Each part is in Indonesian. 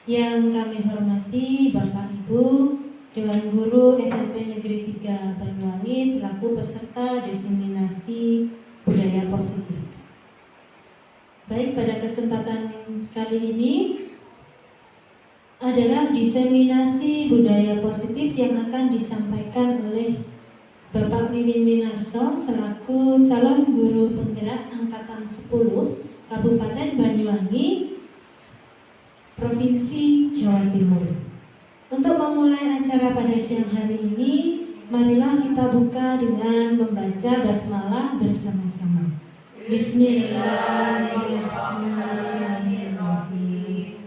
Yang kami hormati Bapak Ibu Dewan Guru SMP Negeri 3 Banyuwangi selaku peserta diseminasi budaya positif. Baik, pada kesempatan kali ini adalah diseminasi budaya positif yang akan disampaikan oleh Bapak Wiwin Winarso selaku calon guru penggerak angkatan 10 Kabupaten Banyuwangi, Provinsi Jawa Timur. Untuk memulai acara pada siang hari ini, marilah kita buka dengan membaca basmalah bersama-sama. Bismillahirrahmanirrahim.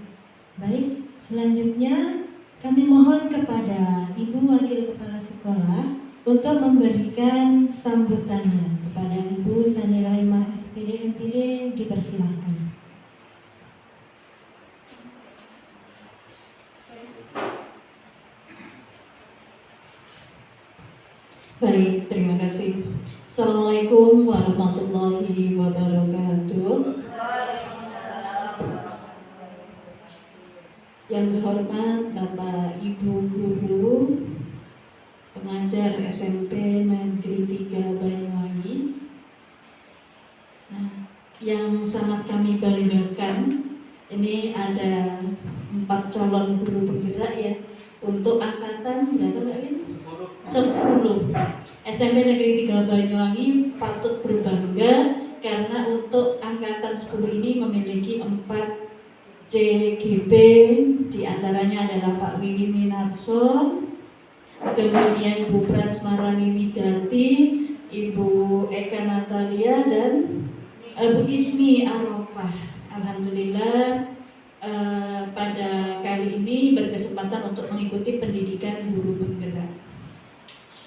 Baik, selanjutnya kami mohon kepada Ibu Wakil Kepala Sekolah untuk memberikan sambutannya. Kepada Ibu Sani Rahimah SPD MPD dipersilahkan. Baik, terima kasih. Assalamualaikum warahmatullahi wabarakatuh. Yang terhormat Bapak Ibu Guru pengajar SMP Negeri 3 Banyuwangi. Nah, yang sangat kami banggakan, ini ada 4 calon guru penggerak ya untuk angkatan berapa Mbak Win? 10. SMP Negeri 3 Banyuwangi patut berbangga karena untuk angkatan 10 ini memiliki 4 CGP, diantaranya adalah Pak Wiwin Winarso, kemudian Bu Prasmarani Wigati, Ibu Eka Natalia, dan Bu Ismi Arofah. Alhamdulillah pada kali ini berkesempatan untuk mengikuti pendidikan guru penggerak.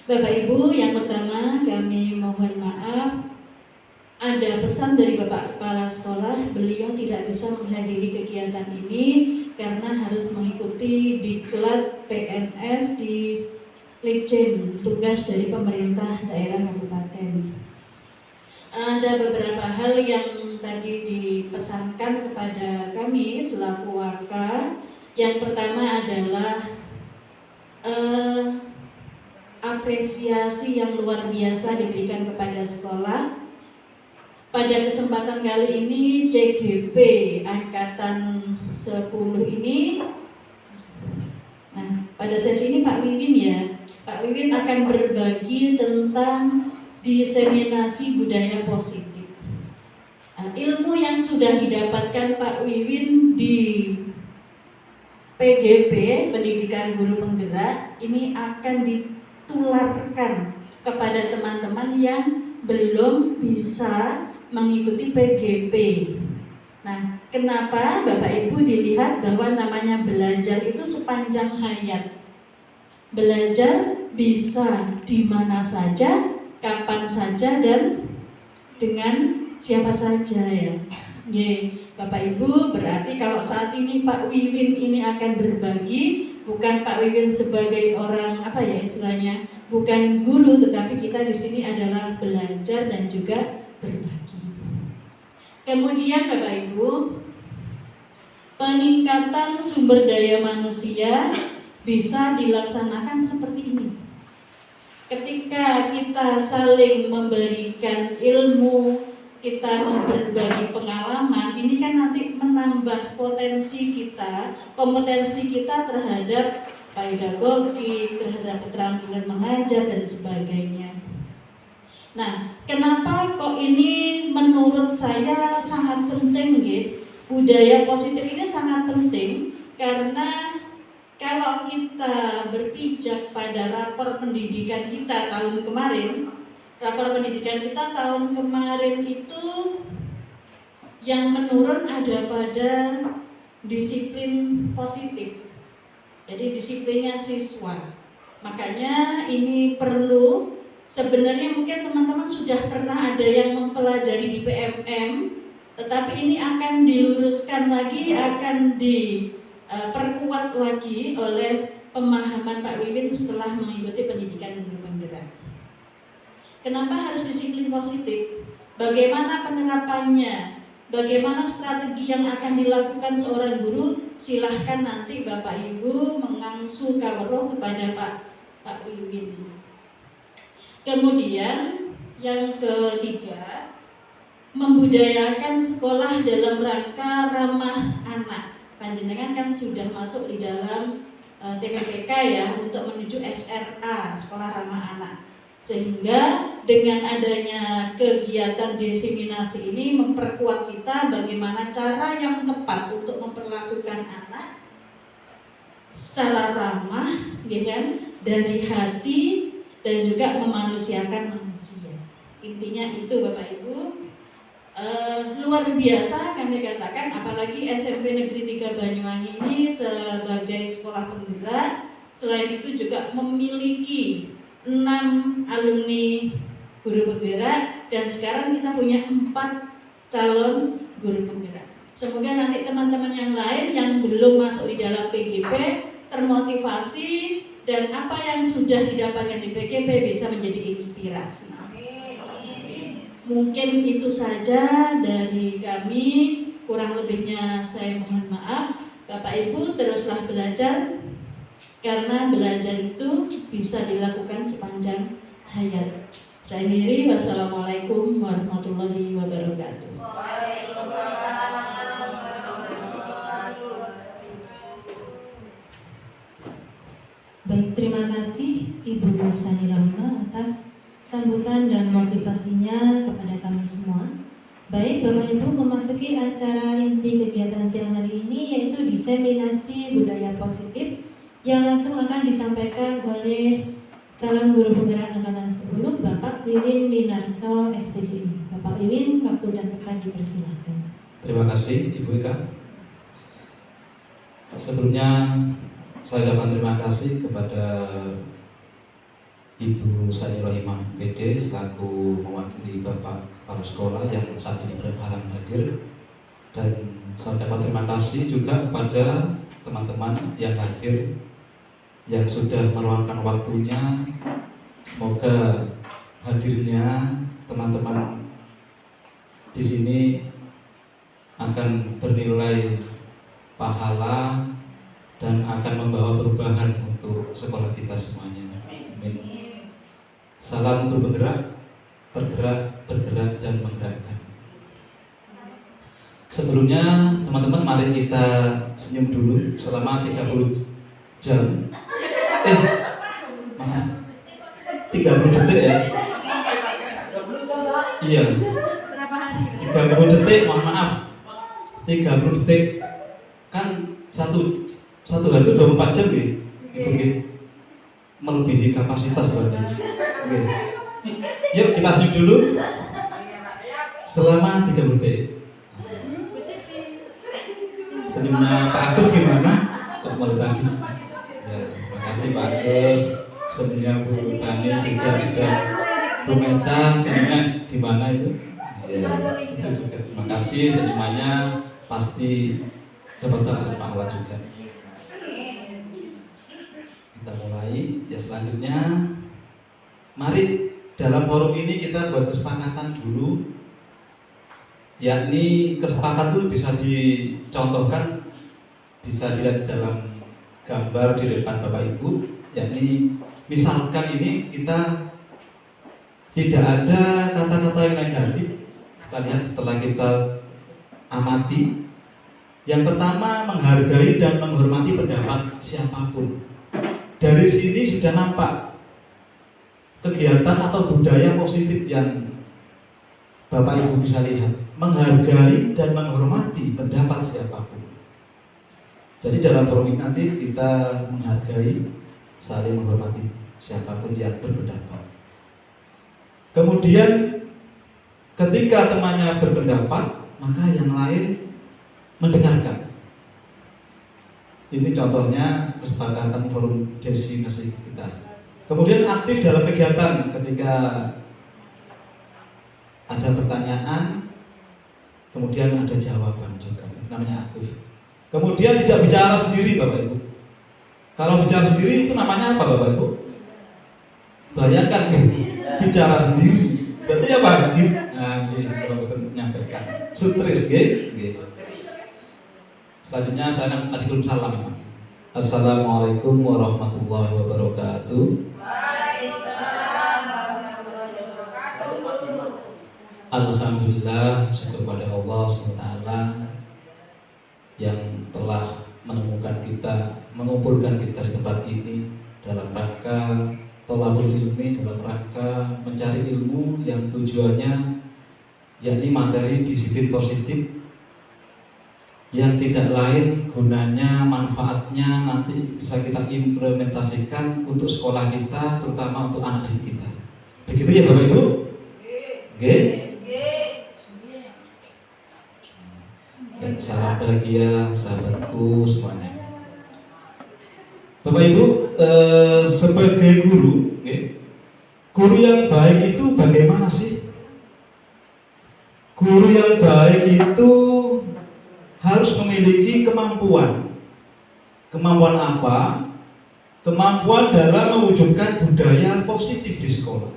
Bapak Ibu, yang pertama kami mohon maaf, ada pesan dari Bapak Kepala Sekolah, beliau tidak bisa menghadiri kegiatan ini karena harus mengikuti diklat PNS di Litjen, tugas dari pemerintah daerah kabupaten. Ada beberapa hal yang tadi dipesankan kepada kami selaku waka. Yang pertama adalah apresiasi yang luar biasa diberikan kepada sekolah. Pada kesempatan kali ini CGP angkatan 10 ini, nah pada sesi ini Pak Wiwin ya, Pak Wiwin akan berbagi tentang diseminasi budaya positif. Nah, ilmu yang sudah didapatkan Pak Wiwin di PGP, Pendidikan Guru Penggerak, ini akan ditularkan kepada teman-teman yang belum bisa mengikuti PGP. Nah, kenapa Bapak Ibu dilihat bahwa namanya belajar itu sepanjang hayat? Belajar bisa di mana saja, kapan saja, dan dengan siapa saja ya. Bapak Ibu, berarti kalau saat ini Pak Wiwin ini akan berbagi, bukan Pak Wiwin sebagai orang apa ya istilahnya, bukan guru, tetapi kita di sini adalah belajar dan juga berbagi. Kemudian Bapak Ibu, peningkatan sumber daya manusia bisa dilaksanakan seperti ini. Ketika kita saling memberikan ilmu, kita berbagi pengalaman, ini kan nanti menambah potensi kita, kompetensi kita terhadap pedagogi, terhadap keterampilan mengajar dan sebagainya. Nah, kenapa kok ini menurut saya sangat penting gitu? Budaya positif ini sangat penting karena kalau kita berpijak pada rapor pendidikan kita tahun kemarin, rapor pendidikan kita tahun kemarin itu yang menurun ada pada disiplin positif. Jadi disiplinnya siswa. Makanya ini perlu, sebenarnya mungkin teman-teman sudah pernah ada yang mempelajari di PMM, tetapi ini akan diluruskan lagi, akan diperkuat lagi oleh pemahaman Pak Wiwin setelah mengikuti pendidikan guru penggerak. Kenapa harus disiplin positif? Bagaimana penerapannya? bagaimana strategi yang akan dilakukan seorang guru, silahkan nanti Bapak Ibu mengangsu kawruh kepada Pak Wiwin. Kemudian yang ketiga, membudayakan sekolah dalam rangka ramah anak. Panjenengan kan sudah masuk di dalam TPPK ya, untuk menuju SRA, sekolah ramah anak. Sehingga dengan adanya kegiatan diseminasi ini memperkuat kita bagaimana cara yang tepat untuk memperlakukan anak secara ramah, ya kan, dari hati dan juga memanusiakan manusia. Intinya itu Bapak Ibu. Luar biasa kami katakan, apalagi SMP Negeri 3 Banyuwangi ini sebagai sekolah penggerak. Selain itu juga memiliki 6 alumni guru penggerak, dan sekarang kita punya 4 calon guru penggerak. Semoga nanti teman-teman yang lain yang belum masuk di dalam PGP termotivasi, dan apa yang sudah didapatkan di PGP bisa menjadi inspirasi. Mungkin itu saja dari kami, kurang lebihnya saya mohon maaf. Bapak Ibu teruslah belajar, karena belajar itu bisa dilakukan sepanjang hayat. Saya akhiri, wassalamualaikum warahmatullahi wabarakatuh. Baik, terima kasih Ibu Sani Rohimah atas sambutan dan motivasinya kepada kami semua. Baik, Bapak Ibu memasuki acara inti kegiatan siang hari ini, yaitu diseminasi budaya positif yang langsung akan disampaikan oleh calon guru penggerak angkatan 10, Bapak Wiwin Winarso SPDI. Bapak Wiwin, waktu dan tempat dipersilahkan. Terima kasih Ibu Ika. Sebelumnya saya ucapkan terima kasih kepada Ibu Sani Rohimah PD selaku mewakili Bapak Kepala Sekolah yang saat ini berhalangan hadir, dan saya ucapkan terima kasih juga kepada teman-teman yang hadir yang sudah meluangkan waktunya. Semoga hadirnya teman-teman di sini akan bernilai pahala dan akan membawa perubahan untuk sekolah kita semuanya. Amin. Salam guru penggerak, bergerak, bergerak, dan menggerakkan. Sebelumnya teman-teman, mari kita senyum dulu selama 30 jam. Maaf, 30 detik ya. Iya, 30 detik, mohon maaf, 30 detik. Kan satu hari itu 24 jam ya, Ibu ya? Melebihi kapasitas berarti. Oke. Yuk kita senyum dulu selama 30 detik. Senyumnya Pak Agus gimana? Kok mulai tadi? Ya, terima kasih Pak Agus. Senyumnya Bu Tani juga sudah. Bu Meta, senyumnya di mana itu? Ya, itu juga terima kasih, senyumannya pasti dapat langsung pahala juga. Kita mulai ya. Selanjutnya mari dalam forum ini kita buat kesepakatan dulu, yakni kesepakatan itu bisa dicontohkan, bisa dilihat dalam gambar di depan Bapak Ibu, yakni misalkan ini kita tidak ada kata-kata yang negatif. Kita lihat setelah kita amati, yang pertama menghargai dan menghormati pendapat siapapun. Dari sini sudah nampak kegiatan atau budaya positif yang Bapak Ibu bisa lihat, menghargai dan menghormati pendapat siapapun. Jadi dalam forum ini nanti kita menghargai, saling menghormati siapapun yang berpendapat. Kemudian ketika temannya berpendapat, maka yang lain mendengarkan. Ini contohnya kesepakatan forum destinasi kita. Kemudian aktif dalam kegiatan ketika ada pertanyaan, kemudian ada jawaban juga. Itu namanya aktif. Kemudian tidak bicara sendiri Bapak Ibu. Kalau bicara sendiri itu namanya apa Bapak Ibu? Bayangkan bicara sendiri. Berarti apa? Nah, ini Bapak menyampaikan. Sutris, nggih. Selanjutnya saya akan kasih salam. Assalamualaikum warahmatullahi wabarakatuh. Alhamdulillah, syukur pada Allah SWT yang telah menemukan kita, mengumpulkan kita di tempat ini dalam rangka thalabul ilmi, dalam rangka mencari ilmu yang tujuannya yakni materi disiplin positif yang tidak lain gunanya, manfaatnya nanti bisa kita implementasikan untuk sekolah kita, terutama untuk anak didik kita. Begitu ya Bapak Ibu? Oke? Dan salam bahagia sahabatku semuanya. Bapak Ibu, sebagai guru, guru yang baik itu bagaimana sih? Guru yang baik itu harus memiliki kemampuan. Kemampuan apa? Kemampuan dalam mewujudkan budaya positif di sekolah.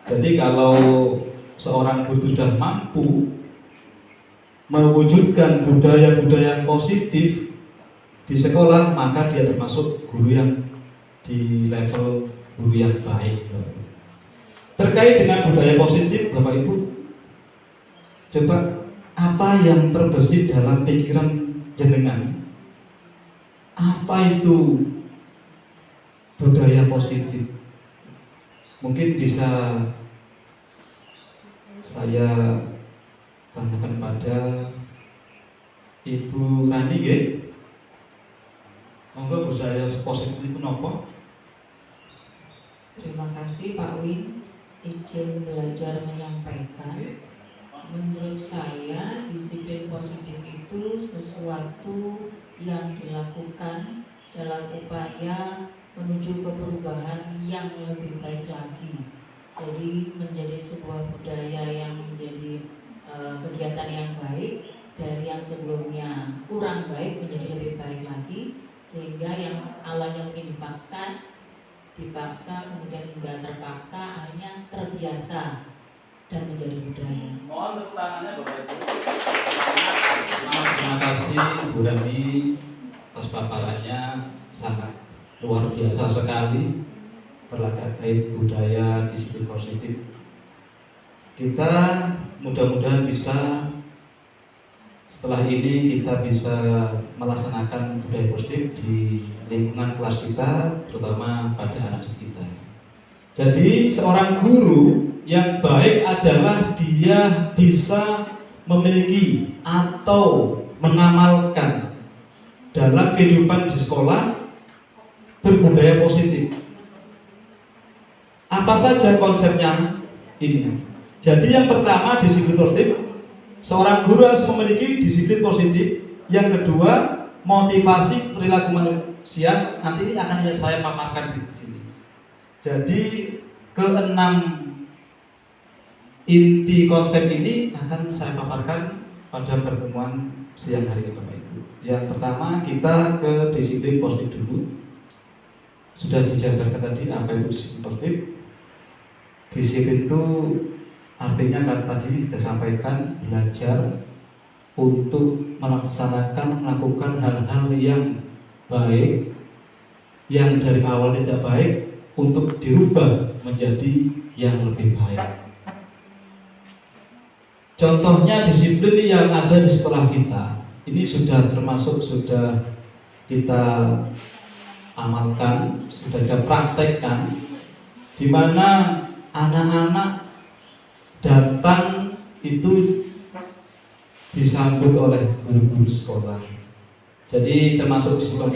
Jadi kalau seorang guru sudah mampu mewujudkan budaya-budaya positif di sekolah, maka dia termasuk guru yang di level guru yang baik. Terkait dengan budaya positif, Bapak Ibu, coba apa yang terbesit dalam pikiran jenengan? Apa itu budaya positif? Mungkin bisa saya tanyakan pada Ibu Rani, nggih. Monggo budaya positif itu napa? Terima kasih Pak Win, izin belajar menyampaikan. Menurut saya disiplin positif itu sesuatu yang dilakukan dalam upaya menuju ke perubahan yang lebih baik lagi. Jadi menjadi sebuah budaya yang menjadi kegiatan yang baik dari yang sebelumnya kurang baik menjadi lebih baik lagi, sehingga yang awalnya mungkin dipaksa kemudian hingga terpaksa akhirnya terbiasa dan menjadi budaya. Mohon tepuk tangannya Bapak Ibu. Terima kasih Bu Rani atas paparannya, sangat luar biasa sekali terkait budaya disiplin positif. Kita mudah-mudahan bisa setelah ini kita bisa melaksanakan budaya positif di lingkungan kelas kita, terutama pada anak didik kita. Jadi seorang guru yang baik adalah dia bisa memiliki atau mengamalkan dalam kehidupan di sekolah berbudaya positif. Apa saja konsepnya ini? Jadi yang pertama disiplin positif, seorang guru harus memiliki disiplin positif. Yang kedua, motivasi perilaku manusia. Nanti ini akan saya paparkan di sini. Jadi keenam inti konsep ini akan saya paparkan pada pertemuan siang hari ini Bapak Ibu. Yang pertama kita ke disiplin positif dulu. Sudah dijabarkan tadi apa itu disiplin positif. Disiplin itu artinya kan tadi kita sampaikan belajar untuk melakukan hal-hal yang baik yang dari awal tidak baik untuk dirubah menjadi yang lebih baik. Contohnya disiplin yang ada di sekolah kita ini sudah kita amalkan, sudah kita praktekkan, di mana anak-anak datang itu disambut oleh guru-guru sekolah. Jadi termasuk disiplin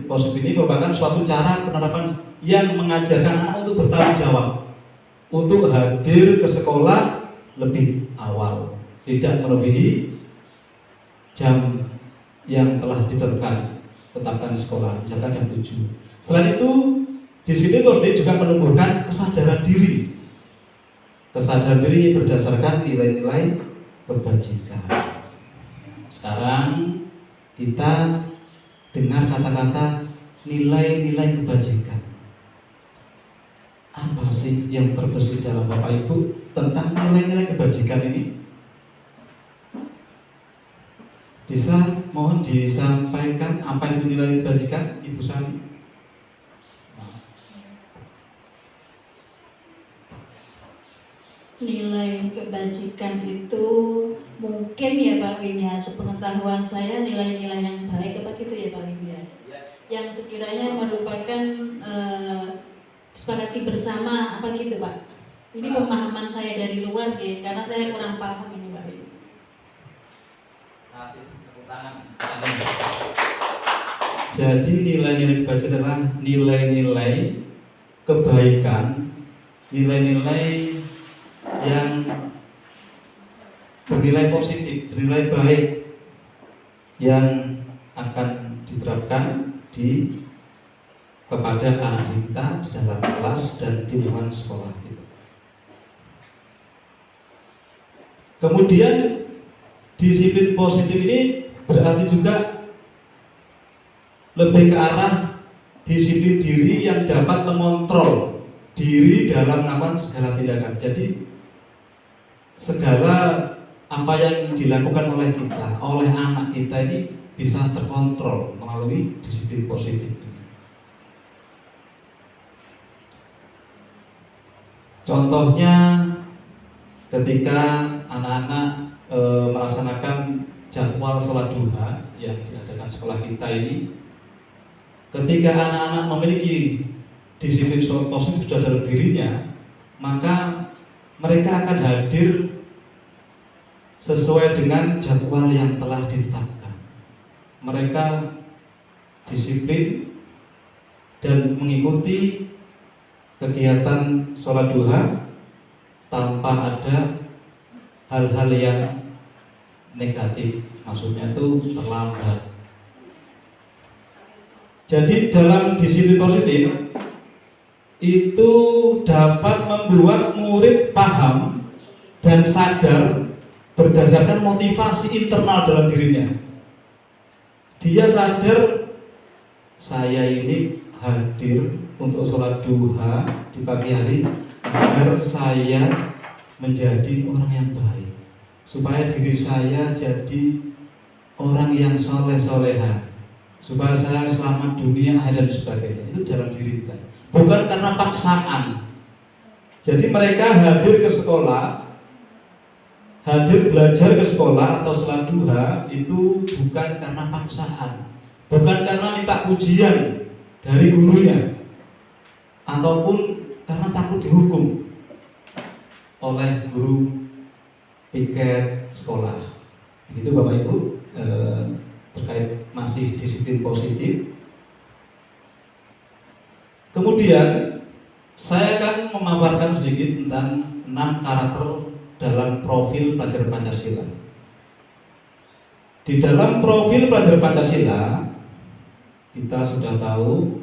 positif ini merupakan suatu cara penerapan yang mengajarkan anak untuk bertanggung jawab, untuk hadir ke sekolah lebih awal, tidak melebihi jam yang telah tetapkan di sekolah, misalkan jam 7. Selain itu, disiplin positif juga menumbuhkan kesadaran diri. Kesadaran diri berdasarkan nilai-nilai kebajikan. Sekarang kita dengar kata-kata nilai-nilai kebajikan. Apa sih yang terbesit dalam Bapak Ibu tentang nilai-nilai kebajikan ini? Bisa mohon disampaikan apa itu nilai kebajikan, Ibu Sani? Nilai kebajikan itu mungkin ya Pak Win ya, sepengetahuan saya nilai-nilai yang baik apa gitu ya Pak Win ya, yang sekiranya merupakan sepakati bersama apa gitu Pak. Ini pemahaman saya dari luar ya, karena saya kurang paham ini Pak Win. Jadi nilai-nilai kebajikan adalah nilai-nilai kebaikan, nilai-nilai yang bernilai positif, bernilai baik yang akan diterapkan kepada anak kita di dalam kelas dan di lingkungan sekolah kita. Kemudian disiplin positif ini berarti juga lebih ke arah disiplin diri yang dapat mengontrol diri dalam melakukan segala tindakan. Jadi segala apa yang dilakukan oleh kita, oleh anak kita ini bisa terkontrol melalui disiplin positif. Contohnya ketika anak-anak melaksanakan jadwal sholat duha yang diadakan sekolah kita ini, ketika anak-anak memiliki disiplin positif sudah dalam dirinya, maka mereka akan hadir sesuai dengan jadwal yang telah ditetapkan. Mereka disiplin dan mengikuti kegiatan sholat duha tanpa ada hal-hal yang negatif, maksudnya itu terlambat. Jadi dalam disiplin positif itu dapat membuat murid paham dan sadar berdasarkan motivasi internal dalam dirinya. Dia sadar, saya ini hadir untuk sholat duha di pagi hari agar saya menjadi orang yang baik, supaya diri saya jadi orang yang soleh-soleha, supaya saya selamat dunia akhir dan sebagainya. Itu dalam diri kita, bukan karena paksaan. Jadi mereka hadir ke sekolah, hadir belajar ke sekolah atau sholat duha itu bukan karena paksaan, bukan karena minta pujian dari gurunya, ataupun karena takut dihukum oleh guru piket sekolah. Begitu Bapak Ibu terkait masih disiplin positif. Kemudian saya akan memaparkan sedikit tentang 6 karakter dalam profil pelajar Pancasila. Di dalam profil pelajar Pancasila kita sudah tahu,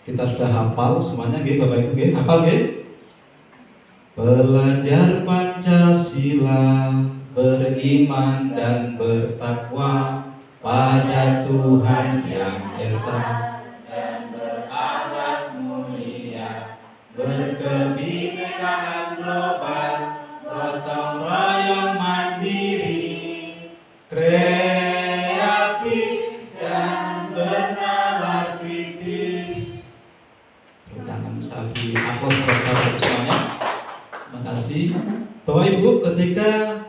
kita sudah hafal semuanya, nggih Bapak Ibu nggih, hafal nggih? Pelajar Pancasila beriman dan bertakwa pada Tuhan Yang Esa dan berakhlak mulia, berkebinekaan global, gotong royong mandiri, kreatif dan bernalar kritis. Tangan sapi aku terima semuanya. Terima kasih. Bapak Ibu, ketika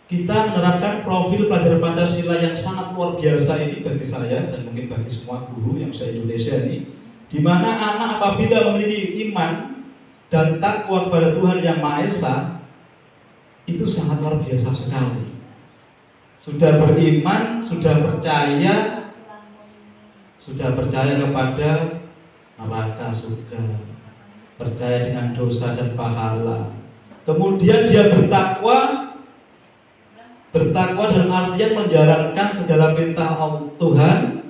kita menerapkan profil pelajar Pancasila yang sangat luar biasa ini bagi saya dan mungkin bagi semua guru yang se-Indonesia ini, di mana anak apabila memiliki iman dan takwa kepada Tuhan Yang Maha Esa, itu sangat luar biasa sekali. Sudah beriman, sudah percaya kepada neraka surga, percaya dengan dosa dan pahala. Kemudian dia bertakwa dalam artian menjalankan segala perintah Tuhan.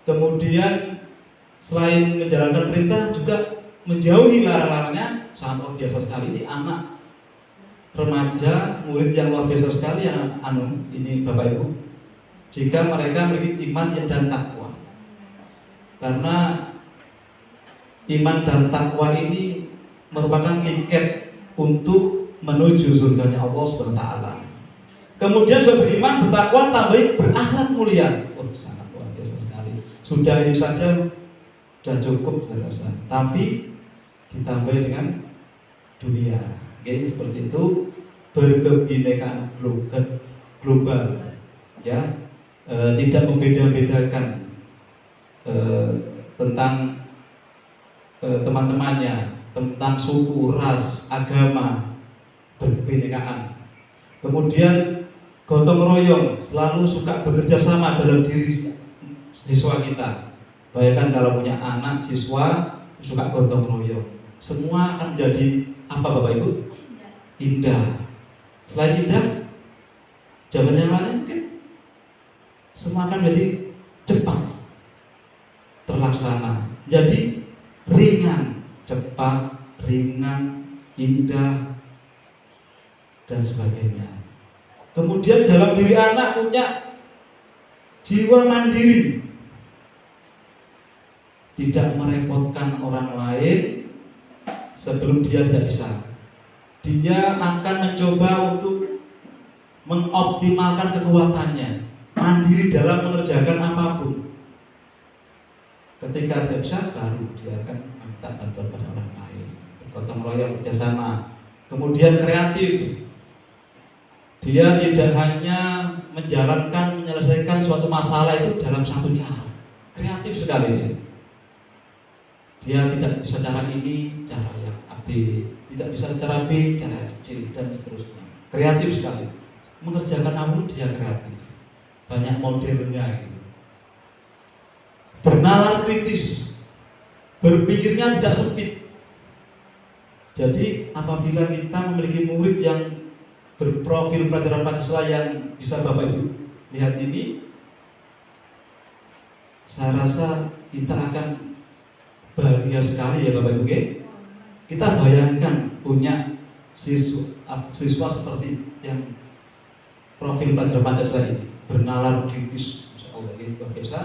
Kemudian selain menjalankan perintah juga menjauhi larang-larangnya. Sangat luar biasa sekali. Ini anak remaja, murid yang luar biasa sekali yang ini Bapak Ibu. Jika mereka memiliki iman dan takwa, karena iman dan takwa ini merupakan tiket untuk menuju surganya Allah SWT. Kemudian sudah beriman, bertakwa, tambahin berakhlak mulia. Oh, sangat luar biasa sekali. Sudah ini saja sudah cukup saya rasa. Tapi ditambah dengan dunia. Oke, seperti itu, berkebinekaan global, ya, tidak membeda-bedakan tentang teman-temannya, tentang suku, ras, agama, berkebinekaan. Kemudian gotong royong, selalu suka bekerja sama dalam diri siswa kita. Bayangkan kalau punya anak siswa suka gotong royong, semua akan menjadi apa Bapak Ibu? Indah. Selain indah, zaman yang lain mungkin semua akan menjadi cepat terlaksana. Jadi ringan, cepat, ringan, indah, dan sebagainya. Kemudian dalam diri anak punya jiwa mandiri, tidak merepotkan orang lain sebelum dia tidak bisa. Dia akan mencoba untuk mengoptimalkan kekuatannya, mandiri dalam mengerjakan apapun. Ketika tidak bisa, baru dia akan minta bantuan pada orang lain, bergotong royong, kerjasama. Kemudian kreatif. Dia tidak hanya menyelesaikan suatu masalah itu dalam satu cara. Kreatif sekali dia. Dia tidak bisa cara ini, cara yang A, B. Tidak bisa cara B, cara C, dan seterusnya. Kreatif sekali. Mengerjakan apapun dia kreatif. Banyak modelnya gitu. Bernalar kritis. Berpikirnya tidak sempit. Jadi apabila kita memiliki murid yang berprofil pelajaran Pancasila yang bisa Bapak Ibu lihat ini, saya rasa kita akan bahagia sekali ya Bapak Ibu. Kita bayangkan punya siswa seperti yang profil pelajaran Pancasila ini, bernalar kritis, Masya Allah, luar biasa.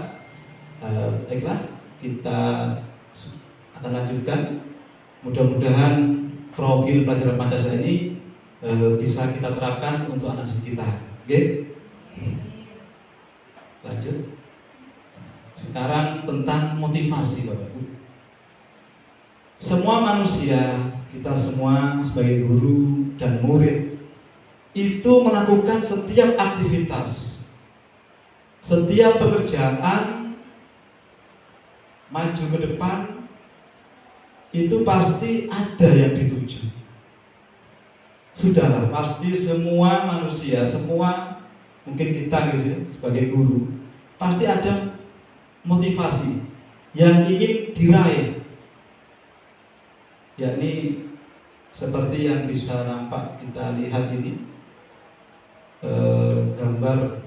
Baiklah, kita akan lanjutkan. Mudah-mudahan profil pelajaran Pancasila ini bisa kita terapkan untuk anak didik kita. Oke? Lanjut. Sekarang tentang motivasi Bapak Ibu. Semua manusia, kita semua sebagai guru dan murid itu melakukan setiap aktivitas, setiap pekerjaan maju ke depan itu pasti ada yang dituju. Sudahlah, pasti semua manusia, semua mungkin kita gitu ya, sebagai guru, pasti ada motivasi yang ingin diraih, yakni seperti yang bisa nampak kita lihat ini, gambar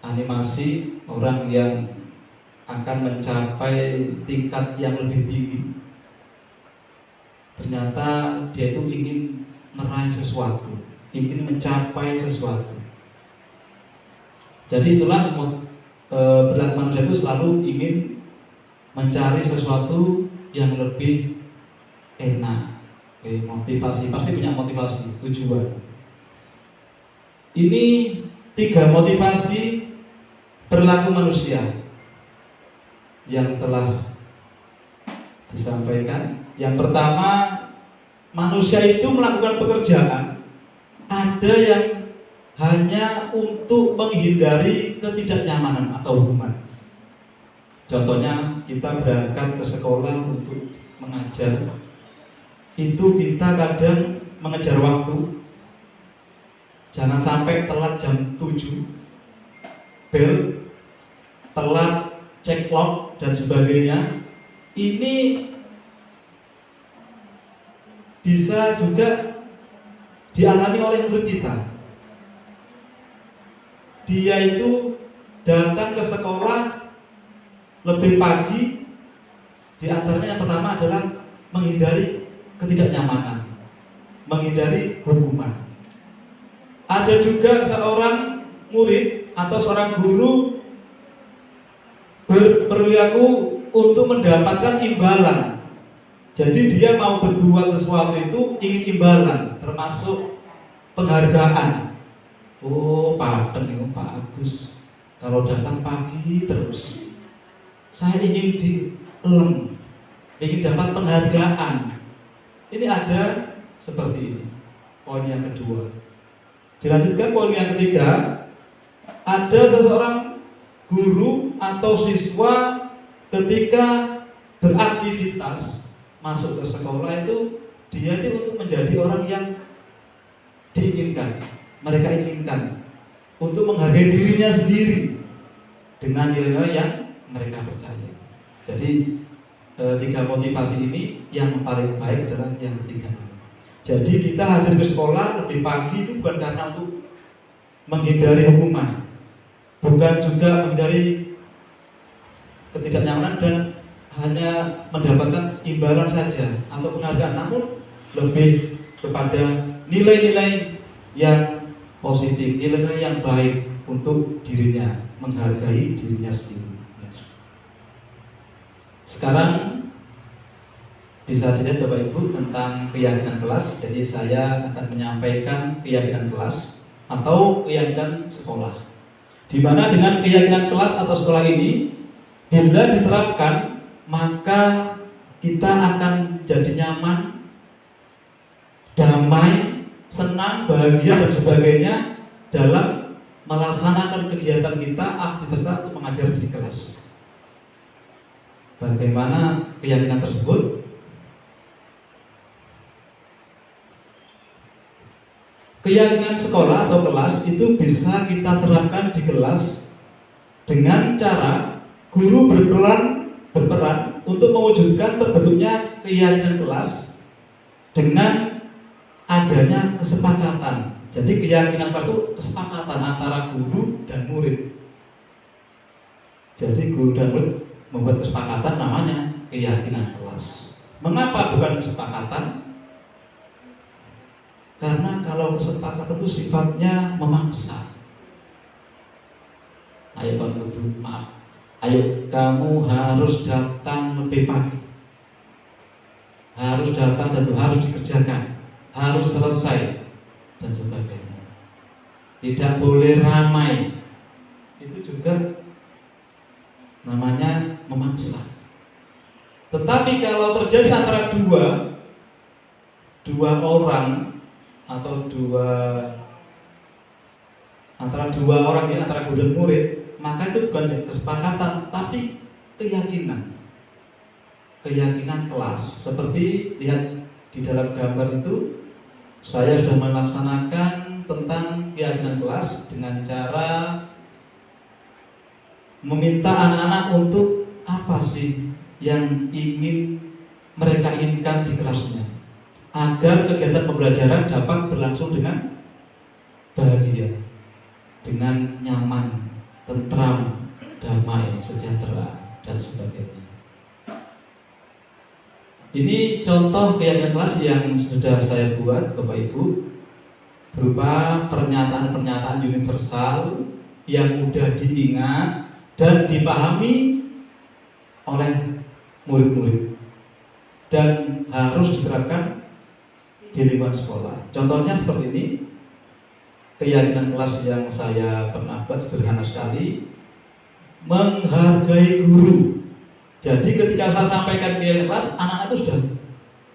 animasi orang yang akan mencapai tingkat yang lebih tinggi. Ternyata dia itu ingin meraih sesuatu, ingin mencapai sesuatu. Jadi itulah perilaku manusia itu selalu ingin mencari sesuatu yang lebih enak. Oke, motivasi, pasti punya motivasi, tujuan. Ini 3 motivasi perilaku manusia yang telah disampaikan. Yang pertama, manusia itu melakukan pekerjaan, ada yang hanya untuk menghindari ketidaknyamanan atau hukuman. Contohnya, kita berangkat ke sekolah untuk mengajar, itu kita kadang mengejar waktu, jangan sampai telat jam 7, bel, telat cek log dan sebagainya. Ini bisa juga dialami oleh murid kita. Dia itu datang ke sekolah lebih pagi. Di antaranya yang pertama adalah menghindari ketidaknyamanan, menghindari hukuman. Ada juga seorang murid atau seorang guru berperilaku untuk mendapatkan imbalan. Jadi dia mau berbuat sesuatu itu ingin imbalan, termasuk penghargaan. Oh, paten itu Pak Agus. Kalau datang pagi terus. Saya ingin ingin dapat penghargaan. Ini ada seperti ini. Poin yang kedua. Dilanjutkan poin yang ketiga. Ada seseorang guru atau siswa ketika beraktivitas masuk ke sekolah itu dia itu untuk menjadi orang yang diinginkan, mereka inginkan untuk menghargai dirinya sendiri dengan nilai-nilai yang mereka percaya. Jadi 3 motivasi ini yang paling baik adalah yang ketiga. Jadi kita hadir ke sekolah lebih pagi itu bukan karena untuk menghindari hukuman, bukan juga menghindari ketidaknyamanan dan hanya mendapatkan imbalan saja atau penghargaan, namun lebih kepada nilai-nilai yang positif, nilai-nilai yang baik untuk dirinya, menghargai dirinya sendiri. Sekarang bisa dilihat Bapak Ibu tentang keyakinan kelas. Jadi saya akan menyampaikan keyakinan kelas atau keyakinan sekolah, di mana dengan keyakinan kelas atau sekolah ini bila diterapkan maka kita akan jadi nyaman, damai, senang, bahagia dan sebagainya dalam melaksanakan kegiatan kita, aktivitas kita untuk mengajar di kelas. Bagaimana keyakinan tersebut? Keyakinan sekolah atau kelas itu bisa kita terapkan di kelas dengan cara guru berperan untuk mewujudkan terbentuknya keyakinan kelas dengan adanya kesepakatan. Jadi keyakinan kelas itu kesepakatan antara guru dan murid. Jadi guru dan murid membuat kesepakatan, namanya keyakinan kelas. Mengapa bukan kesepakatan? Karena kalau kesepakatan itu sifatnya memaksa. Ayo kamu harus datang lebih pagi, harus datang harus dikerjakan, harus selesai dan sebagainya. Tidak boleh ramai. Itu juga namanya memaksa. Tetapi kalau terjadi antara dua orang atau antara dua orang ya, antara guru dan murid, maka itu bukan kesepakatan tapi keyakinan kelas. Seperti lihat di dalam gambar itu, saya sudah melaksanakan tentang keyakinan kelas dengan cara meminta anak-anak untuk apa sih yang ingin mereka inginkan di kelasnya, agar kegiatan pembelajaran dapat berlangsung dengan bahagia, dengan nyaman, tentram, damai, sejahtera, dan sebagainya. Ini contoh keyakinan kelas yang sudah saya buat Bapak Ibu, berupa pernyataan-pernyataan universal yang mudah diingat dan dipahami oleh murid-murid dan harus diterapkan di lingkungan sekolah. Contohnya seperti ini. Keyakinan kelas yang saya pernah buat sederhana sekali, menghargai guru. Jadi ketika saya sampaikan keyakinan kelas, anak-anak itu sudah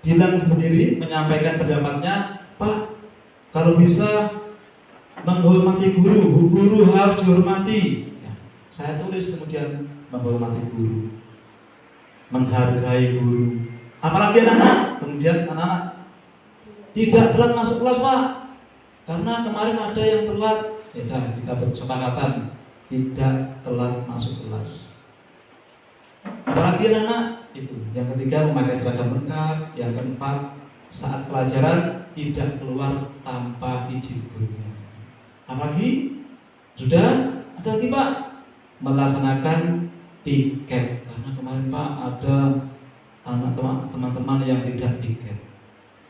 bilang sendiri, menyampaikan pendapatnya, Pak, kalau bisa menghormati guru harus dihormati. Ya, saya tulis kemudian menghormati guru, menghargai guru. Apalagi anak-anak, kemudian anak-anak tidak telat masuk kelas, Pak, karena kemarin ada yang telat. Ya, kita berkesepakatan tidak telat masuk kelas. Apalagi anak-anak itu. Yang ketiga, memakai seragam lengkap. Yang keempat, saat pelajaran tidak keluar tanpa izin gurunya. Apalagi sudah ada lagi, Pak, melaksanakan piket. Karena kemarin, Pak, ada anak teman-teman yang tidak piket.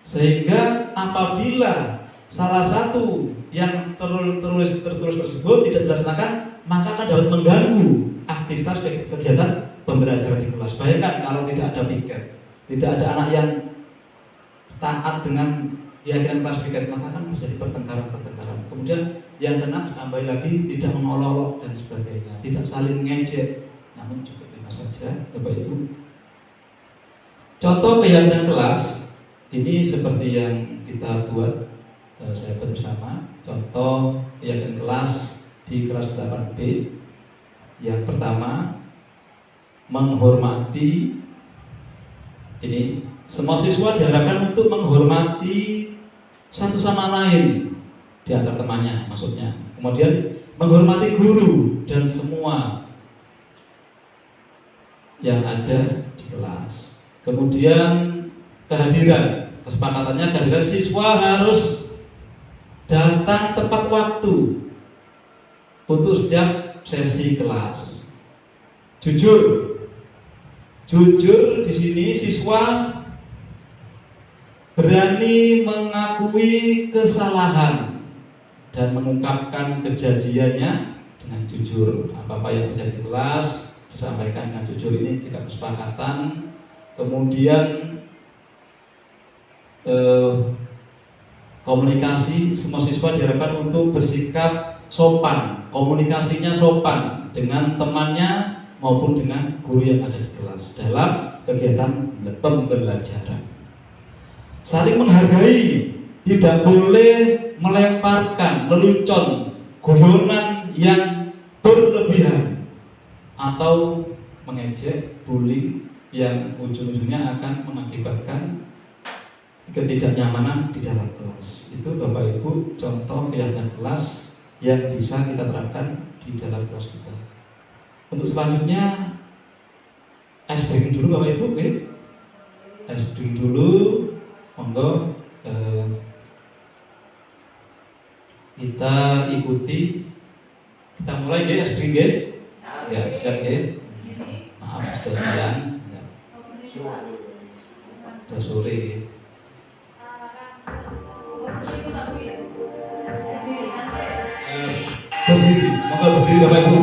Sehingga apabila salah satu yang tertulis tersebut tidak dilaksanakan, maka akan dapat mengganggu aktivitas kegiatan pembelajaran di kelas. Bayangkan kalau tidak ada piket, tidak ada anak yang taat dengan keyakinan kelas piket, maka akan terjadi pertengkaran. Kemudian yang keenam ditambah lagi tidak mengolok-olok dan sebagainya, tidak saling ngejek, namun cukup 5 saja, Bapak Ibu. Contoh keyakinan kelas ini seperti yang kita buat, saya buat bersama. Contoh keyakinan kelas di kelas 8B. Yang pertama, menghormati. Ini semua siswa diharapkan untuk menghormati satu sama lain di antar temannya, maksudnya. Kemudian menghormati guru dan semua yang ada di kelas. Kemudian kesepakatannya kehadiran siswa harus datang tepat waktu untuk setiap sesi kelas. Jujur di sini siswa berani mengakui kesalahan dan mengungkapkan kejadiannya dengan jujur. Apa-apa yang terjadi di kelas disampaikan dengan jujur, ini jika kesepakatan. Kemudian komunikasi, semua siswa diharapkan untuk bersikap sopan, komunikasinya sopan dengan temannya maupun dengan guru yang ada di kelas dalam kegiatan pembelajaran. Saling menghargai, tidak boleh melemparkan lelucon, guyonan yang berlebihan atau mengejek, bullying yang ujung-ujungnya akan mengakibatkan ketidaknyamanan di dalam kelas. Itu Bapak Ibu contoh keyakinan kelas yang bisa kita terapkan di dalam kelas kita. Untuk selanjutnya ice breaking dulu Bapak Ibu, oke? Ice breaking dulu, monggo kita ikuti. Kita mulai ya ice breaking ya, siap ya. Maaf sudah siang, ya. Sudah sore. Berdiri, monggo berdiri Bapak Ibu.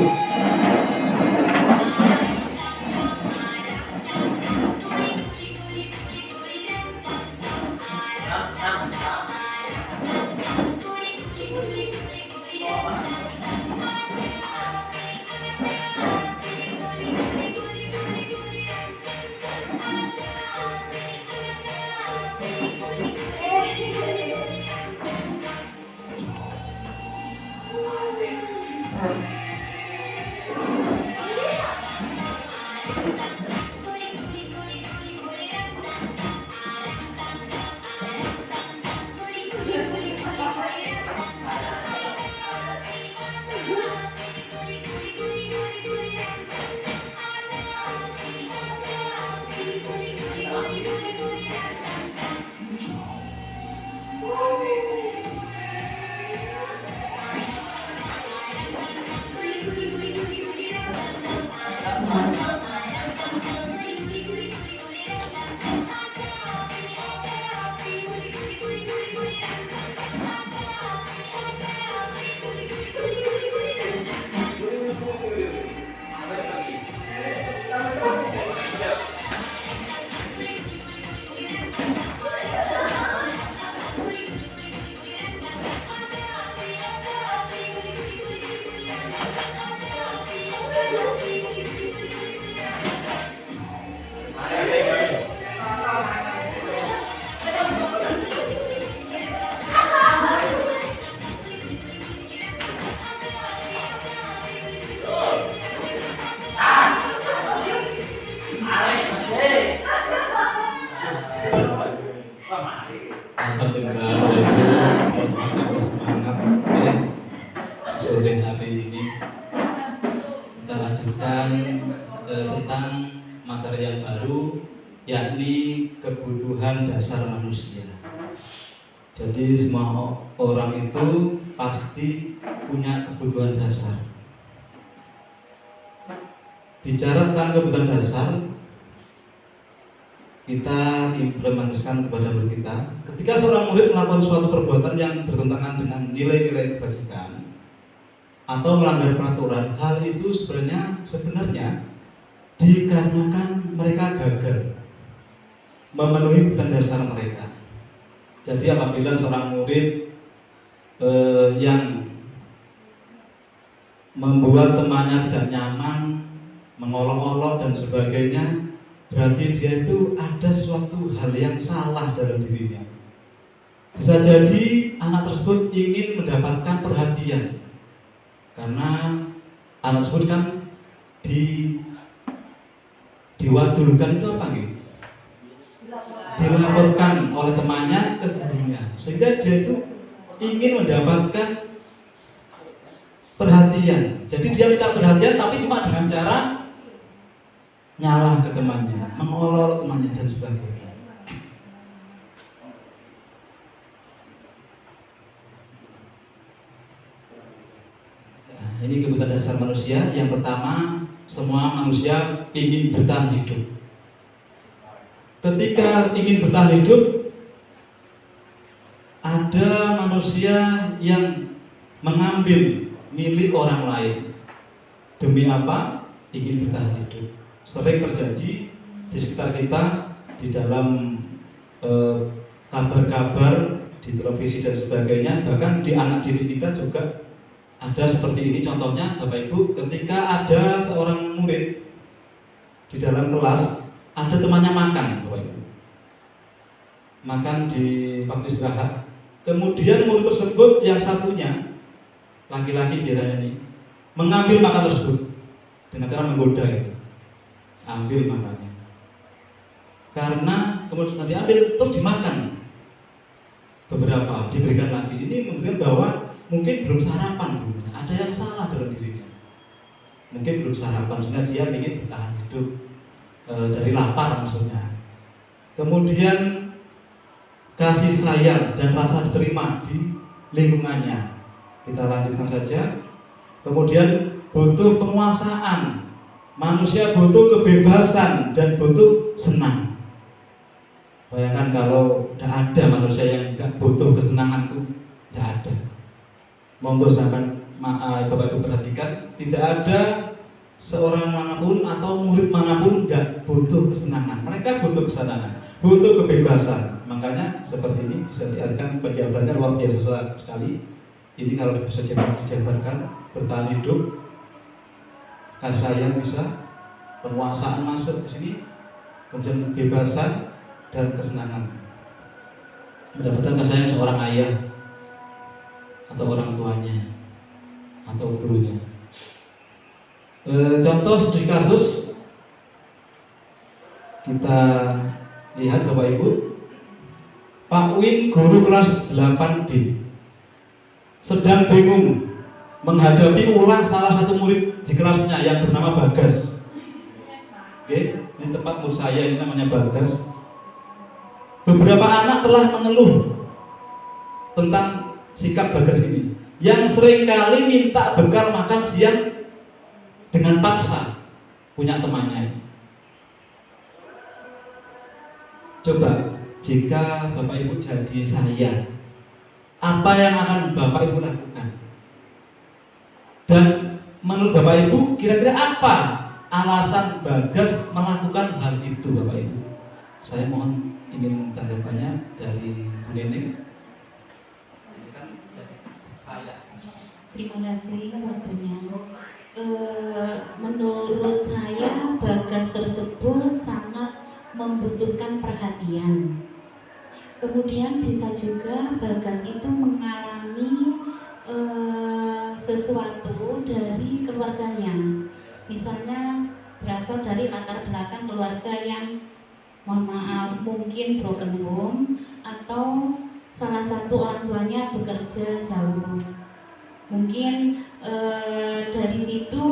Alhamdulillah, kita bersemangat ya sore hari ini. Kita lanjutkan tentang materi yang baru, yakni kebutuhan dasar manusia. Jadi semua orang itu pasti punya kebutuhan dasar. Bicara tentang kebutuhan dasar, kita implementasikan kepada murid kita. Ketika seorang murid melakukan suatu perbuatan yang bertentangan dengan nilai-nilai kebajikan atau melanggar peraturan, hal itu sebenarnya dikarenakan mereka gagal memenuhi kebutuhan dasar mereka. Jadi apabila seorang murid yang membuat temannya tidak nyaman, mengolok-olok dan sebagainya, berarti dia itu ada suatu hal yang salah dalam dirinya. Bisa jadi anak tersebut ingin mendapatkan perhatian, karena anak tersebut kan diwadulkan itu apa gitu? Dilaporkan oleh temannya ke gurunya, sehingga dia itu ingin mendapatkan perhatian. Jadi dia minta perhatian tapi cuma dengan cara nyalah ke temannya, mengolok temannya dan sebagainya. Nah, ini kebutuhan dasar manusia. Yang pertama, semua manusia ingin bertahan hidup. Ketika ingin bertahan hidup, ada manusia yang mengambil milik orang lain. Demi apa? Ingin bertahan hidup. Sering terjadi di sekitar kita, di dalam kabar-kabar di televisi dan sebagainya, bahkan di anak didik kita juga ada seperti ini. Contohnya, Bapak Ibu, ketika ada seorang murid di dalam kelas, ada temannya makan, Bapak Ibu, makan di waktu istirahat. Kemudian murid tersebut yang satunya, laki-laki biasanya ini, mengambil makan tersebut dengan cara menggoda itu. Ambil makannya. Karena kemudian diambil terus dimakan. Beberapa diberikan lagi. Ini menunjukkan bahwa mungkin belum sarapan dulu. Ada yang salah dalam dirinya. Mungkin belum sarapan, sehingga dia ingin bertahan hidup dari lapar maksudnya. Kemudian kasih sayang dan rasa diterima di lingkungannya. Kita lanjutkan saja. Kemudian butuh penguasaan. Manusia butuh kebebasan dan butuh senang. Bayangkan kalau tidak ada manusia yang tidak butuh kesenangan itu, tidak ada. Monggo sampai Bapak Ibu perhatikan, tidak ada seorang manapun atau murid manapun tidak butuh kesenangan. Mereka butuh kesenangan, butuh kebebasan. Makanya seperti ini bisa diartikan penjabarannya luar biasa sekali. Ini kalau bisa dijabarkan, bertahan hidup, kasih sayang bisa, penguasaan masuk ke sini, kemudian kebebasan dan kesenangan. Mendapatkan kasih sayang seorang ayah atau orang tuanya atau gurunya. Contoh studi kasus kita lihat Bapak Ibu. Pak Win, guru kelas 8B, sedang bingung menghadapi ulah salah satu murid di kelasnya yang bernama Bagas. Oke, ini tempat murid saya, ini namanya Bagas. Beberapa anak telah mengeluh tentang sikap Bagas ini, yang seringkali minta bekal makan siang dengan paksa punya temannya. Coba jika Bapak Ibu jadi saya, apa yang akan Bapak Ibu lakukan? Dan menurut Bapak Ibu, kira-kira apa alasan Bagas melakukan hal itu, Bapak Ibu? Saya mohon ingin tanggapannya dari Bu Neneng. Ini kan saya. Terima kasih waktunya. Menurut saya Bagas tersebut sangat membutuhkan perhatian. Kemudian bisa juga Bagas itu mengalami sesuatu dari keluarganya. Misalnya berasal dari latar belakang keluarga yang, mohon maaf, mungkin broken home, atau salah satu orang tuanya bekerja jauh. Mungkin dari situ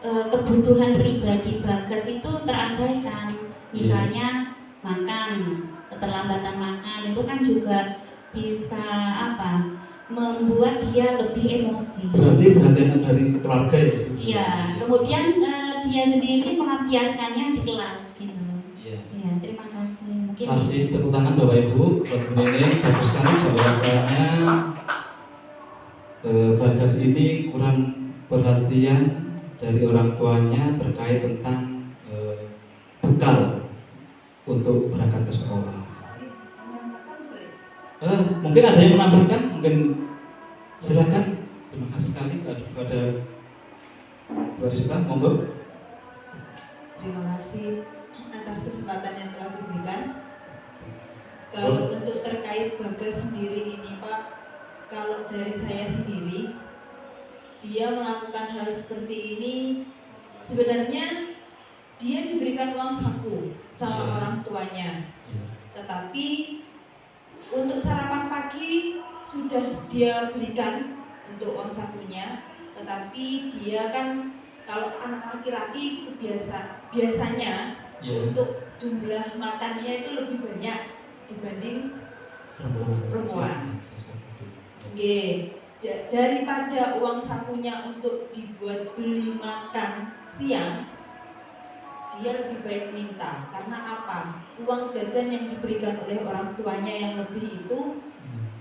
kebutuhan pribadi Bagas itu terabaikan. Misalnya makan, keterlambatan makan itu kan juga bisa membuat dia lebih emosi. Berarti perhatian dari keluarga ya? Iya, kemudian dia sendiri melampiaskannya di kelas gitu. Iya. Iya, terima kasih. Mungkin Kasih tepuk tangan Bapak Ibu buat Bu Neneng, bagus sekali jawabannya. Bagas ini kurang perhatian dari orang tuanya terkait tentang bekal untuk berangkat ke sekolah. Mungkin ada yang menambahkan, mungkin silakan. Terima kasih sekali kepada Barista, monggo. Terima kasih atas kesempatan yang telah diberikan. Kalau untuk terkait Bagas sendiri ini Pak, kalau dari saya sendiri, dia melakukan hal seperti ini, sebenarnya dia diberikan uang saku sama orang tuanya. Tetapi untuk sarapan pagi sudah dia belikan untuk uang sakunya, tetapi dia kan kalau anak laki-laki biasanya untuk jumlah makannya itu lebih banyak dibanding perempuan. Daripada uang sakunya untuk dibuat beli makan siang, dia lebih baik minta. Karena apa? Uang jajan yang diberikan oleh orang tuanya yang lebih itu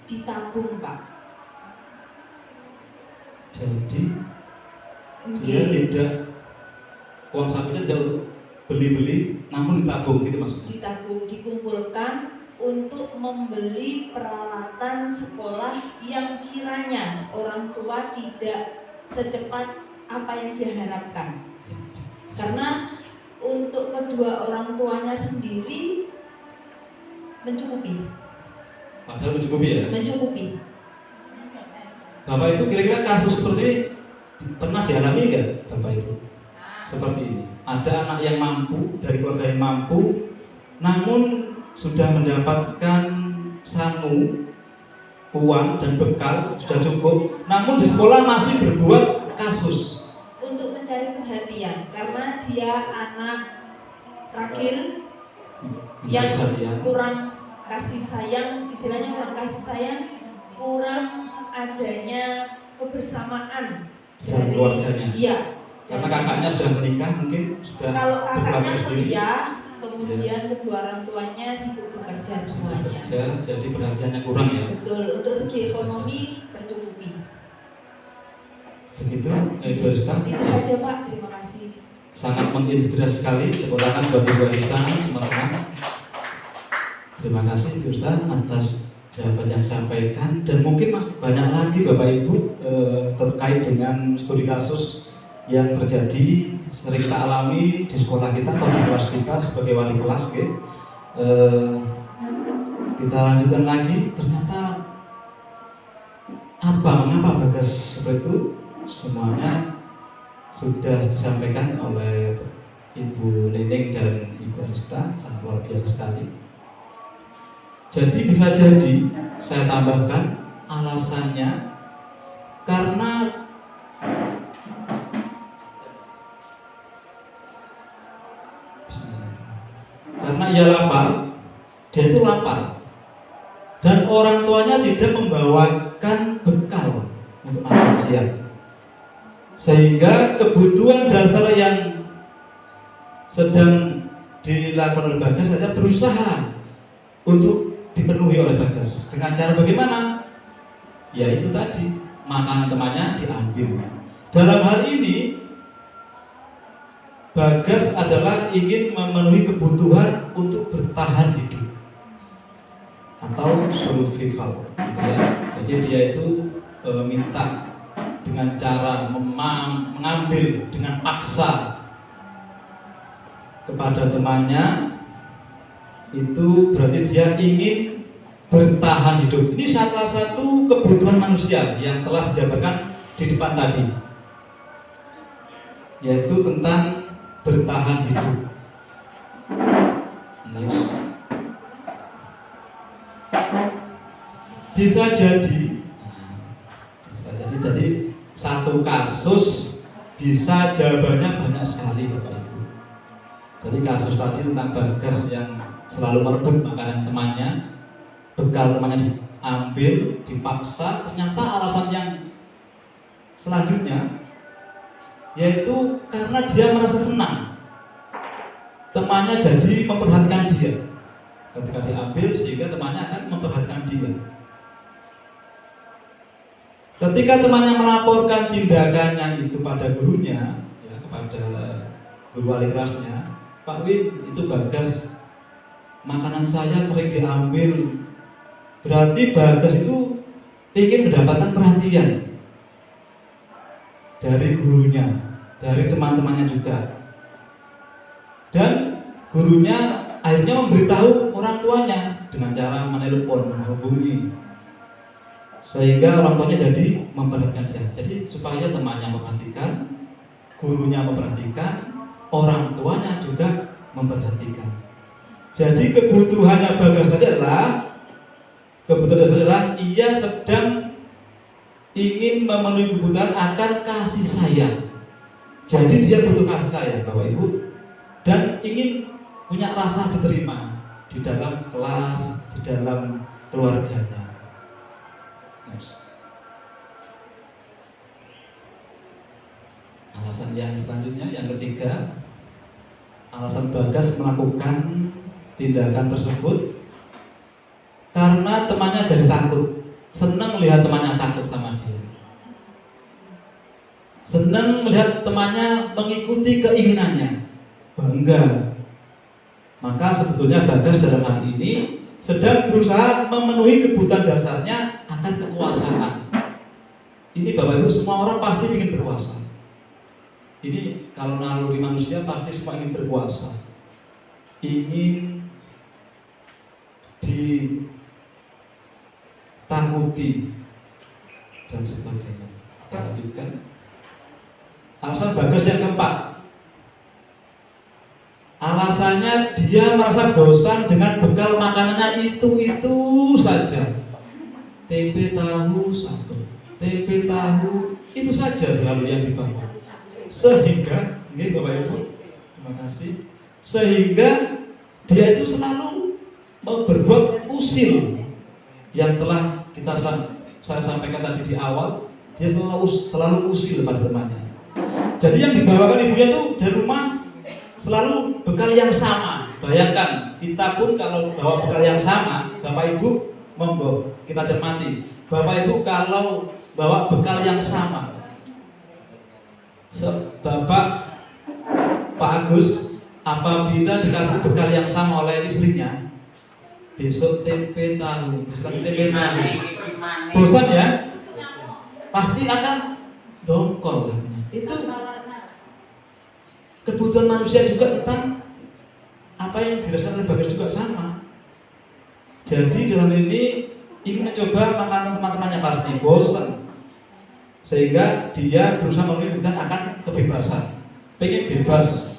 ditabung, Pak. Jadi dia tidak, uang sakunya tidak untuk beli-beli, namun ditabung gitu maksudnya. Ditabung, dikumpulkan untuk membeli peralatan sekolah yang kiranya orang tua tidak secepat apa yang dia harapkan. Karena untuk kedua orang tuanya sendiri mencukupi. Padahal mencukupi ya? Mencukupi. Bapak Ibu kira-kira kasus seperti ini pernah dialami nggak Bapak Ibu? Seperti ini, ada anak yang mampu, dari keluarga yang mampu, namun sudah mendapatkan sangu, uang dan bekal sudah cukup, namun di sekolah masih berbuat kasus untuk mencari perhatian, karena dia anak ragil yang kurang kasih sayang, istilahnya kurang kasih sayang, kurang adanya kebersamaan dari keluarganya. Iya. Karena kakaknya sudah menikah, mungkin sudah. Kalau kakaknya kuliah, kemudian kedua orang tuanya sibuk bekerja semuanya. Jadi perhatiannya kurang ya. Betul, untuk segi ekonomi tercukupi. Begitu, Ibu Barista. Itu saja Pak, terima kasih. Sangat menginspirasi sekali, tepuk tangan buat Ibu Barista, teman-teman. Terima kasih Ibu Barista atas jawaban yang disampaikan, dan mungkin masih banyak lagi Bapak Ibu terkait dengan studi kasus yang terjadi sering kita alami di sekolah kita atau di kelas kita sebagai wali kelas. Kita lanjutkan lagi. Ternyata mengapa Bagas seperti itu, semuanya sudah disampaikan oleh Ibu Nining dan Ibu Arista, sangat luar biasa sekali. Jadi bisa jadi saya tambahkan alasannya karena ia lapar, dia itu lapar, dan orang tuanya tidak membawakan bekal untuk makan siang, sehingga kebutuhan dasar yang sedang dilakukan oleh Bagas saja berusaha untuk dipenuhi oleh Bagas. Dengan cara bagaimana? Ya itu tadi, makanan temannya diambil. Dalam hal ini Bagas adalah ingin memenuhi kebutuhan untuk bertahan hidup atau survival, gitu ya. Jadi dia itu minta dengan cara mengambil dengan paksa kepada temannya, itu berarti dia ingin bertahan hidup. Ini salah satu kebutuhan manusia yang telah dijabarkan di depan tadi, yaitu tentang bertahan hidup. Next. Bisa jadi satu kasus bisa jawabannya banyak sekali Bapak Ibu. Jadi kasus tadi tentang Bagas yang selalu merebut makanan temannya, bekal temannya diambil, dipaksa, ternyata alasan yang selanjutnya yaitu karena dia merasa senang temannya jadi memperhatikan dia. Ketika diambil, sehingga temannya akan memperhatikan dia. Ketika temannya melaporkan tindakannya itu pada gurunya, ya, kepada guru wali kelasnya, Pak Win, itu Bagas, makanan saya sering diambil. Berarti Bagas itu ingin mendapatkan perhatian dari gurunya. dari teman-temannya juga. Dan gurunya akhirnya memberitahu orang tuanya dengan cara menelpon, menghubungi, sehingga orang tuanya jadi memperhatikan dia. Jadi supaya temannya memperhatikan, gurunya memperhatikan, orang tuanya juga memperhatikan. Jadi kebutuhannya Bagas tadi kebutuhan dasar adalah ia sedang ingin memenuhi kebutuhan akan kasih sayang. Jadi dia butuh kasih sayang, Bapak Ibu, dan ingin punya rasa diterima di dalam kelas, di dalam keluarganya. Alasan yang selanjutnya, yang ketiga, alasan Bagas melakukan tindakan tersebut karena temannya jadi takut, senang melihat temannya takut sama dia, senang melihat temannya mengikuti keinginannya, bangga. Maka sebetulnya Bagas dalam hal ini sedang berusaha memenuhi kebutuhan dasarnya akan kekuasaan. Ini Bapak Ibu, semua orang pasti ingin berkuasa. Ini kalau naluri manusia pasti semua ingin berkuasa, ingin ditakuti dan sebagainya. Kita lanjutkan. Alasan Bagas yang keempat, alasannya dia merasa bosan dengan bekal makanannya itu saja. Tempe tahu sambal, tempe tahu itu saja selalu yang dibawa. Sehingga, ini Bapak Ibu, terima kasih. Sehingga dia itu selalu berbuat usil yang telah saya sampaikan tadi di awal. Dia selalu usil pada temannya. Jadi yang dibawakan ibunya itu dari rumah selalu bekal yang sama. Bayangkan, kita pun kalau bawa bekal yang sama, Bapak Ibu, monggo kita cermati. Bapak Ibu kalau bawa bekal yang sama, Bapak Pak Agus apabila dikasih bekal yang sama oleh istrinya, besok tempe tahu, besok tempe tahu, bosan ya, pasti akan dongkol. Itu kebutuhan manusia juga tentang apa yang dirasakan oleh Bagas juga sama. Jadi dalam ini ingin mencoba makanan teman-temannya pasti bosan, sehingga dia berusaha memenuhi kebutuhan akan kebebasan, pengen bebas.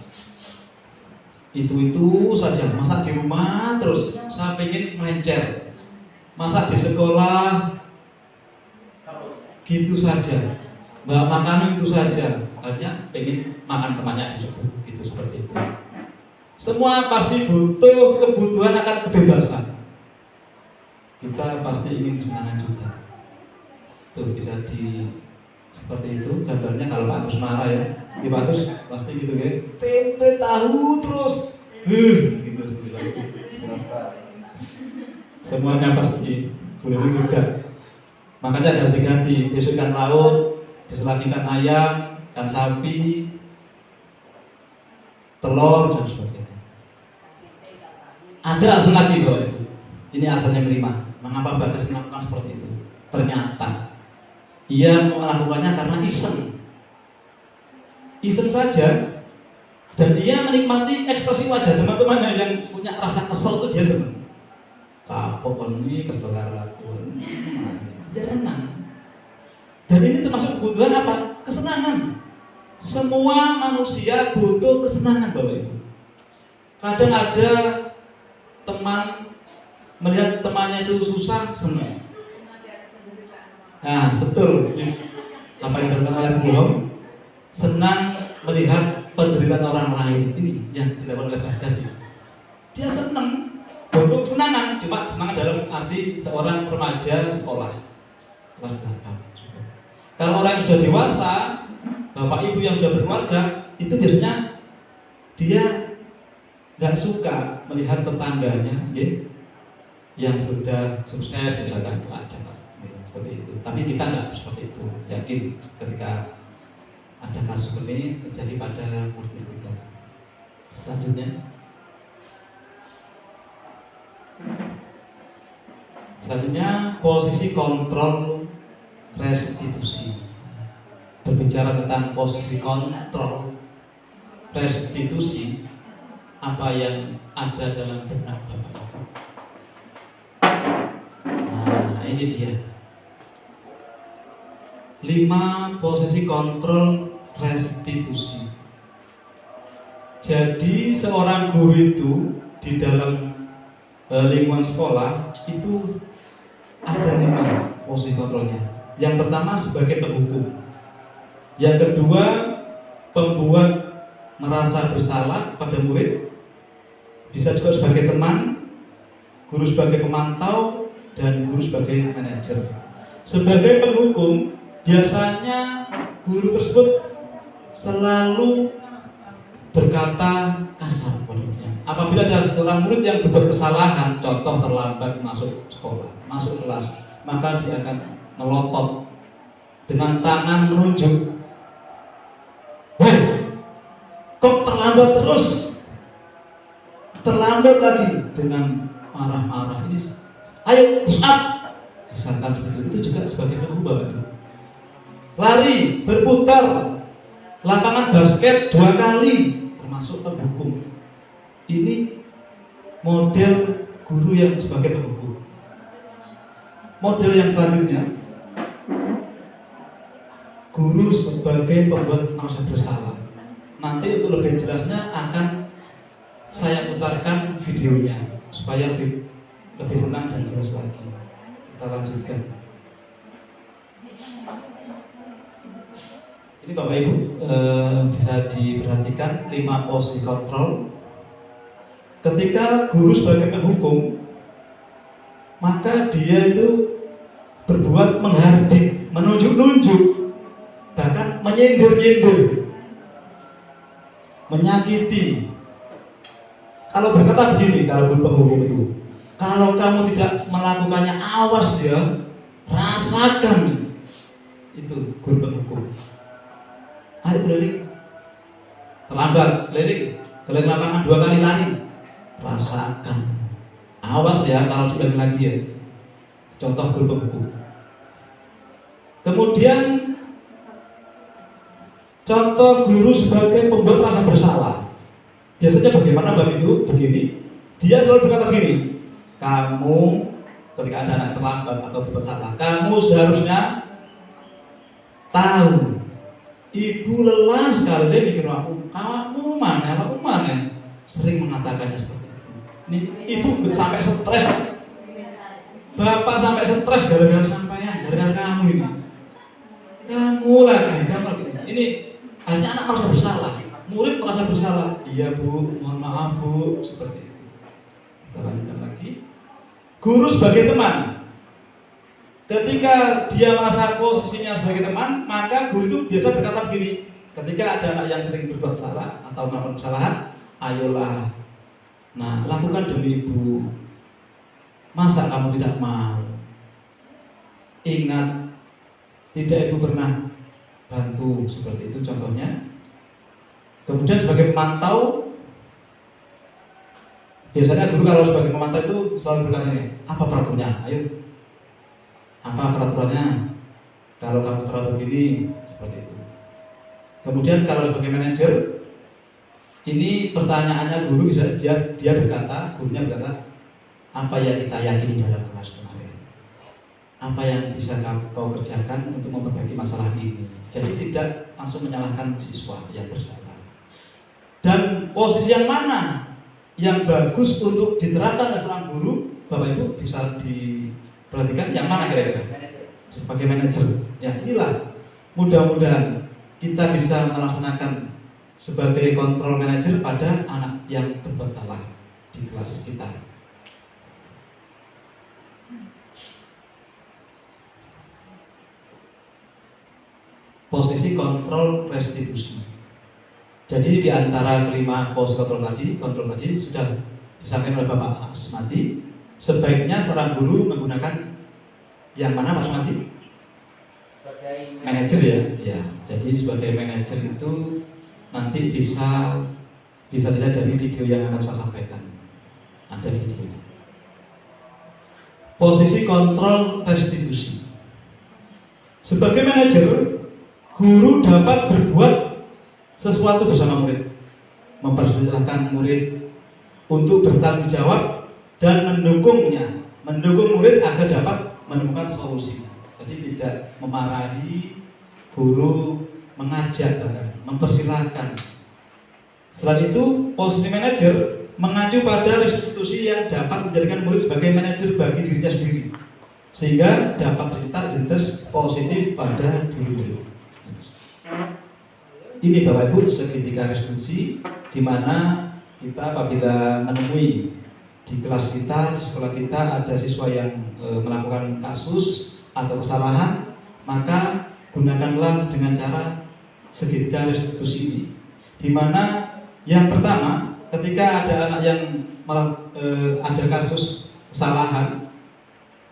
Itu saja, masak di rumah terus, saya pengen melencer, masak di sekolah, gitu saja, bawa makanan itu saja, hanya pengen makan temannya disebut, gitu seperti itu. Semua pasti butuh kebutuhan akan kebebasan. Kita pasti ingin kesenangan juga. Tuh bisa seperti itu gambarnya. Kalau Pak Agus marah ya, Pak Agus pasti gitu ya, tempe tahu terus, gitu seperti itu. Semuanya pasti boleh juga. Makanya ganti-ganti, besok ikan laut, besok lagi ikan ayam, ikan sapi, telur dan sebagainya. Ada alasan lagi Bapak Ibu. Ini alasan yang kelima. Mengapa Bagas melakukan seperti itu? Ternyata ia melakukannya karena iseng saja, dan dia menikmati ekspresi wajah teman-temannya yang punya rasa kesel itu dia senang. Kapok ini kesel aku, dia senang. Dan ini termasuk kebutuhan apa? Kesenangan. Semua manusia butuh kesenangan Bapak Ibu. Kadang ada teman melihat temannya itu susah, senang. Nah, betul. Apa yang dilakukan oleh Bohong, senang melihat penderitaan orang lain. Ini yang dilakukan oleh Bagas. Dia senang, butuh kesenangan. Cuma kesenangan dalam arti seorang remaja sekolah kelas 8. Kalau orang yang sudah dewasa, bapak ibu yang sudah berkeluarga, itu biasanya dia nggak suka melihat tetangganya, yang sudah sukses misalkan, itu ada seperti itu. Tapi kita nggak seperti itu. Yakin ketika ada kasus ini terjadi pada murid kita. Selanjutnya posisi kontrol restitusi. Berbicara berbicara tentang posisi kontrol restitusi, apa yang ada dalam benak Bapak? Nah, ini dia. 5 posisi kontrol restitusi. Jadi seorang guru itu di dalam lingkungan sekolah itu ada 5 posisi kontrolnya. Yang pertama sebagai penghukum, yang kedua pembuat merasa bersalah pada murid, bisa juga sebagai teman, guru sebagai pemantau, dan guru sebagai manajer. Sebagai penghukum, biasanya guru tersebut selalu berkata kasar padanya. Apabila ada seorang murid yang berbuat kesalahan, contoh terlambat masuk sekolah, masuk kelas, maka dia akan melotot dengan tangan menunjuk, "Hei, kok terlambat terus? Terlambat lagi," dengan marah-marah ini. "Ayo push up." Misalkan seperti itu juga sebagai pengubah. Lari, berputar, lapangan basket 2 kali, termasuk penghukum. Ini model guru yang sebagai penghukum. Model yang selanjutnya, guru sebagai pembuat merasa bersalah. Nanti untuk lebih jelasnya akan saya putarkan videonya supaya lebih senang dan jelas lagi. Kita lanjutkan. Ini Bapak Ibu bisa diperhatikan 5 posisi kontrol. Ketika guru sebagai penghukum, maka dia itu berbuat menghardik, menunjuk-nunjuk, bahkan menyindir-nyindir, menyakiti. Kalau berkata begini, kalau guru penghukum itu, "Kalau kamu tidak melakukannya, awas ya, rasakan." Itu guru penghukum. "Ayo keliling, terlambat, keliling lapangan 2 kali lari, rasakan, awas ya kalau diulangi lagi ya." Contoh guru penghukum. Kemudian contoh guru sebagai pembuat rasa bersalah. Biasanya bagaimana Bapak Ibu? Begini, dia selalu berkata begini, "Kamu ketika ada anak terlambat atau berbuat salah, kamu seharusnya tahu, ibu lelah sekali, dia mikir kamu mana?" Sering mengatakannya seperti itu. Ini ibu sampai stres, bapak sampai stres gara-gara sampaian, gara-gara kamu ini. Kamu lagi. Ini akhirnya anak merasa bersalah, murid merasa bersalah. "Iya Bu, mohon maaf Bu," seperti itu. Kita lanjutkan lagi. Guru sebagai teman. Ketika dia merasa posisinya sebagai teman, maka guru itu biasa berkata begini. Ketika ada anak yang sering berbuat salah atau melakukan kesalahan, "Ayolah, nah lakukan demi ibu. Masa kamu tidak mau? Ingat, tidak ibu pernah bantu," seperti itu contohnya. Kemudian sebagai pemantau, biasanya guru kalau sebagai pemantau itu selalu berkata ini, "Apa peraturannya? Ayo, apa peraturannya? Kalau kamu terlalu begini," seperti itu. Kemudian kalau sebagai manajer, ini pertanyaannya guru bisa dia berkata, gurunya berkata, "Apa yang kita yakini dalam kelas kemarin? Apa yang bisa kau kerjakan untuk memperbaiki masalah ini?" Jadi tidak langsung menyalahkan siswa yang bersalah. Dan posisi yang mana yang bagus untuk diterapkan oleh seorang guru, Bapak Ibu bisa diperhatikan yang mana kira-kira? Sebagai manajer. Ya, inilah mudah-mudahan kita bisa melaksanakan sebagai kontrol manajer pada anak yang berbuat salah di kelas kita. Posisi kontrol restitusi. Jadi di antara kelima posisi kontrol tadi sudah disampaikan oleh Bapak Asmati. Sebaiknya seorang guru menggunakan yang mana Pak Asmati? Sebagai manajer ya. Ya. Jadi sebagai manajer itu nanti bisa dilihat dari video yang akan saya sampaikan. Ada videonya. Posisi kontrol restitusi. Sebagai manajer, Guru dapat berbuat sesuatu bersama murid, mempersilahkan murid untuk bertanggung jawab dan mendukung murid agar dapat menemukan solusinya. Jadi tidak memarahi, guru mengajak, bahkan mempersilahkan. Selain itu, posisi manajer mengacu pada restitusi yang dapat menjadikan murid sebagai manajer bagi dirinya sendiri, sehingga dapat tercipta identitas positif pada diri murid. Ini Bapak Ibu segitiga restitusi, di mana kita apabila menemui di kelas kita, di sekolah kita ada siswa yang melakukan kasus atau kesalahan, maka gunakanlah dengan cara segitiga restitusi ini, di mana yang pertama, ketika ada anak yang ada kasus kesalahan,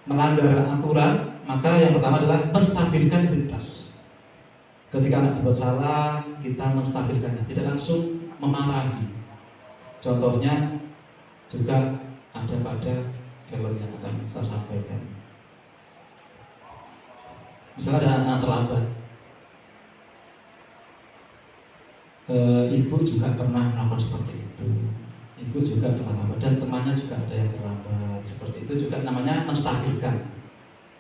melanggar aturan, maka yang pertama adalah menstabilkan identitas. Ketika anak berbuat salah, kita menstabilkannya, tidak langsung memarahi. Contohnya juga ada pada film yang akan saya sampaikan. Misalnya ada anak terlambat, ibu juga pernah melakukan seperti itu. Ibu juga pernah terlambat dan temannya juga ada yang terlambat. Seperti itu juga namanya menstabilkan.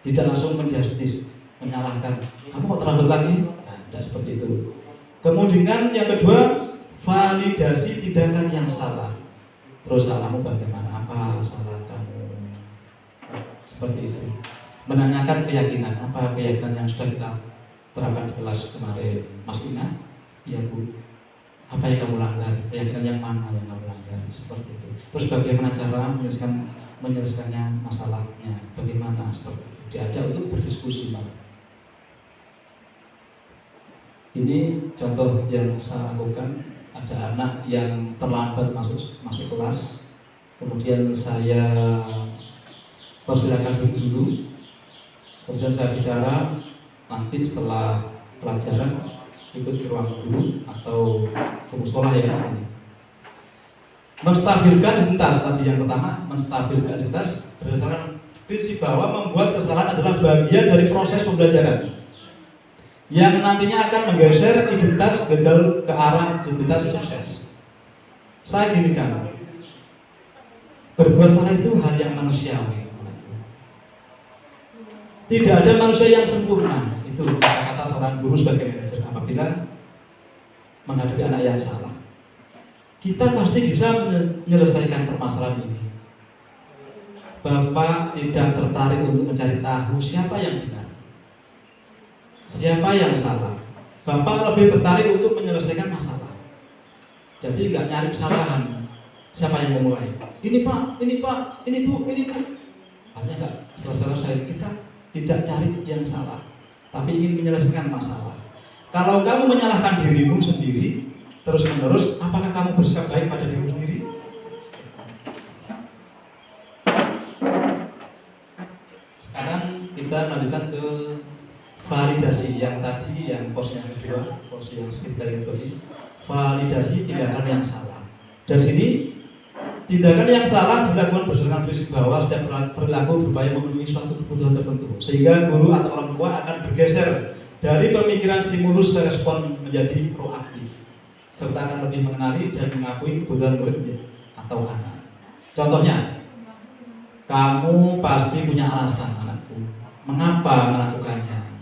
Tidak langsung menjustis, menyalahkan. Kamu kok terlambat lagi? Nah, tidak seperti itu. Kemudian yang kedua, validasi tindakan yang salah. Terus salahmu bagaimana? Apa salah kamu? Seperti itu. Menanyakan keyakinan. Apa keyakinan yang sudah kita terapkan di kelas kemarin? Mas Ina? Iya Bu. Apa yang kamu langgar? Keyakinan yang mana yang kamu langgar? Seperti itu. Terus bagaimana cara menyelesaikannya masalahnya? Bagaimana? Seperti itu. Diajak untuk berdiskusi. Ini contoh yang saya lakukan. Ada anak yang terlambat masuk kelas, kemudian saya persilakan dulu, kemudian saya bicara, nanti setelah pelajaran ikut ke ruang guru atau ke musola ya. Menstabilkan identitas tadi yang pertama, menstabilkan identitas berdasarkan prinsip bahwa membuat kesalahan adalah bagian dari proses pembelajaran yang nantinya akan menggeser identitas gagal ke arah identitas sukses. Saya gini kan, berbuat salah itu hal yang manusiawi. Tidak ada manusia yang sempurna. Itu kata-kata seorang guru sebagai manajer apabila menghadapi anak yang salah. Kita pasti bisa menyelesaikan permasalahan ini. Bapak tidak tertarik untuk mencari tahu siapa yang benar, siapa yang salah. Bapak lebih tertarik untuk menyelesaikan masalah. Jadi nggak nyari kesalahan. Siapa yang memulai? Ini Pak, ini Pak, ini Bu, ini Bu. Hanya nggak selesai. Kita tidak cari yang salah, tapi ingin menyelesaikan masalah. Kalau kamu menyalahkan dirimu sendiri terus menerus, apakah kamu bersikap baik pada dirimu sendiri? Sekarang kita lanjutkan ke validasi yang tadi, yang pos yang kedua, pos yang segitiga yang tadi. Validasi tindakan yang salah. Dari sini, tindakan yang salah dilakukan berdasarkan prinsip bahwa setiap perilaku berupaya memenuhi suatu kebutuhan tertentu, sehingga guru atau orang tua akan bergeser dari pemikiran stimulus respon menjadi proaktif, serta akan lebih mengenali dan mengakui kebutuhan murid atau anak. Contohnya, kamu pasti punya alasan anakku, mengapa melakukannya.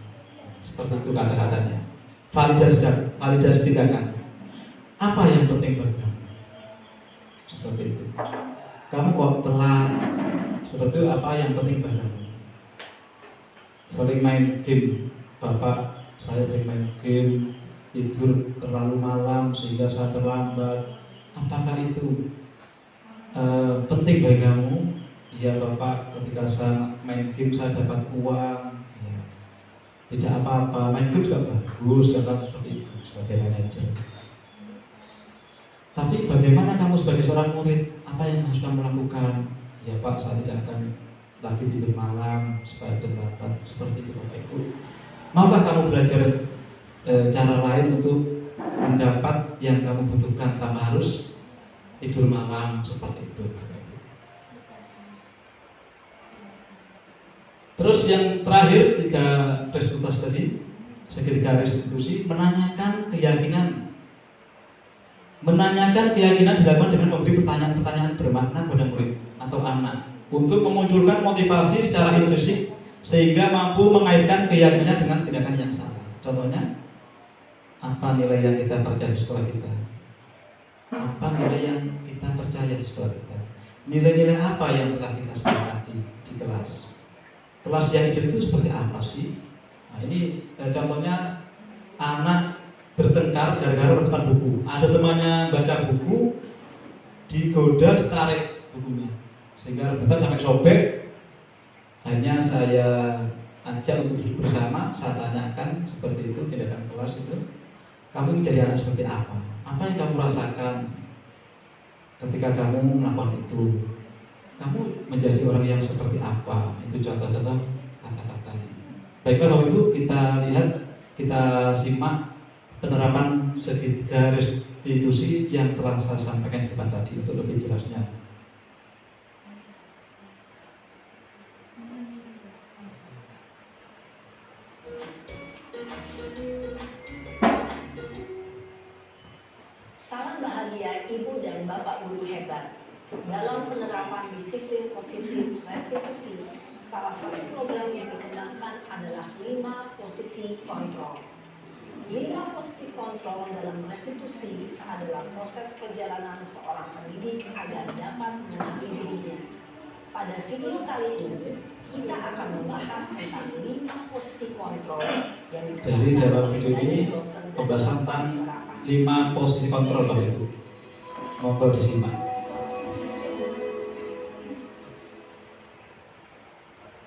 Seperti itu kata-katanya. Validasi tindakan. Apa yang penting bagi kamu? Seperti itu. Kamu kok telat? Seperti itu, apa yang penting bagi kamu? Sering main game. Bapak, saya sering main game, tidur terlalu malam sehingga saya terlambat. Apakah itu penting bagi kamu? Iya Bapak, ketika saya main game saya dapat uang. Tidak apa-apa, main game juga bagus, jangan seperti itu sebagai manajer. Tapi bagaimana kamu sebagai seorang murid? Apa yang harus kamu lakukan? Ya Pak, saya tidak akan lagi tidur malam supaya terlambat. Seperti itu Bapak Ibu. Maukah kamu belajar cara lain untuk mendapat yang kamu butuhkan tanpa harus tidur malam seperti itu? Terus yang terakhir, 3 restitusi tadi, segitiga restitusi menanyakan keyakinan. Menanyakan keyakinan dilakukan dengan memberi pertanyaan-pertanyaan bermakna kepada murid atau anak untuk memunculkan motivasi secara intrinsik sehingga mampu mengaitkan keyakinannya dengan tindakan yang salah. Contohnya, apa nilai yang kita percaya di sekolah kita? Apa nilai yang kita percaya di sekolah kita? Nilai-nilai apa yang telah kita sepakati di kelas? Kelas yang hijau itu seperti apa sih? Nah, ini contohnya anak bertengkar gara-gara rebutan buku. Ada temannya baca buku, digoda, ditarik bukunya, sehingga rebutan sampai sobek. Akhirnya saya ajak untuk duduk bersama, saya tanyakan seperti itu tindakan kelas itu. Kamu menjadi anak seperti apa? Apa yang kamu rasakan ketika kamu melakukan itu? Kamu menjadi orang yang seperti apa? Itu contoh-contoh kata-katanya. Baiklah Bapak Ibu, kita lihat, kita simak penerapan segitiga restitusi yang telah saya sampaikan di depan tadi untuk lebih jelasnya. Salam bahagia Ibu dan Bapak Guru hebat. Dalam penerapan disiplin positif restitusi, salah satu program yang dikembangkan adalah 5 posisi kontrol. 5 posisi kontrol dalam restitusi adalah proses perjalanan seorang pendidik agar dapat mengenali dirinya. Pada video kali ini, kita akan membahas tentang 5 posisi kontrol yang dikembangkan. Jadi dalam video ini pembahasan tentang 5 posisi kontrol Bapak Ibu. Monggo disimak.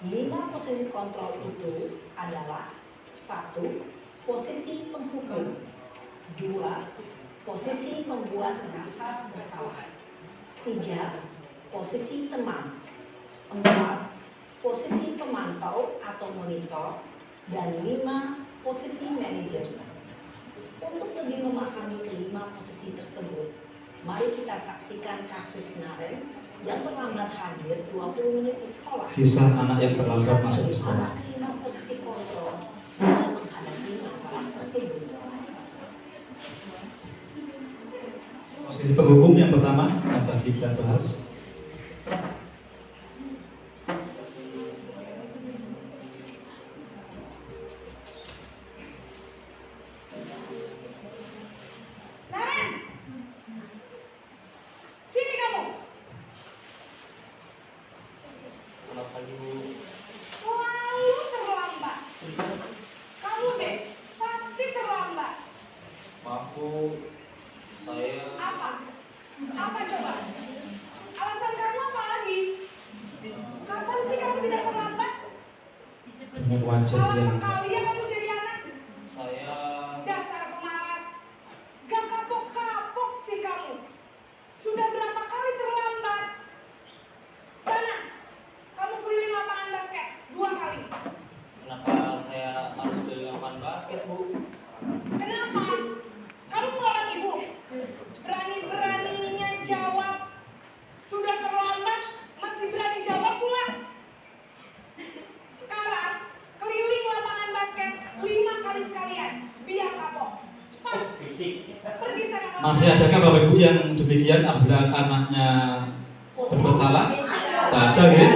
5 posisi kontrol itu adalah 1. Posisi penghukum. 2. Posisi membuat merasa bersalah. 3. Posisi teman. 4. Posisi pemantau atau monitor. Dan 5. Posisi manajer. Untuk lebih memahami kelima posisi tersebut, mari kita saksikan kasus Naren yang terlambat hadir 20 menit di sekolah. Kisah anak yang terlambat masuk ke sekolah. Kelima posisi kontrol dalam menghadapi masalah tersebut. Posisi penghukum yang pertama yang tadi kita bahas. Dengan wajah yang sekali ya kamu jadi anak. Saya Dasar pemalas. Gak kapok-kapok sih kamu. Sudah berapa kali terlambat? Sana, kamu keliling lapangan basket 2 kali. kenapa saya harus beli lapangan basket, Bu? Kenapa? Kamu melawan ibu. Berani-beraninya jawab. Sudah terlambat, masih berani jawab pula. Sekarang, keliling lapangan basket 5 kali sekalian. Biar kapok. Cepat. Pergi sana. masih adakah Bapak Ibu yang demikian apabila anaknya berbuat salah? Tak ada ya?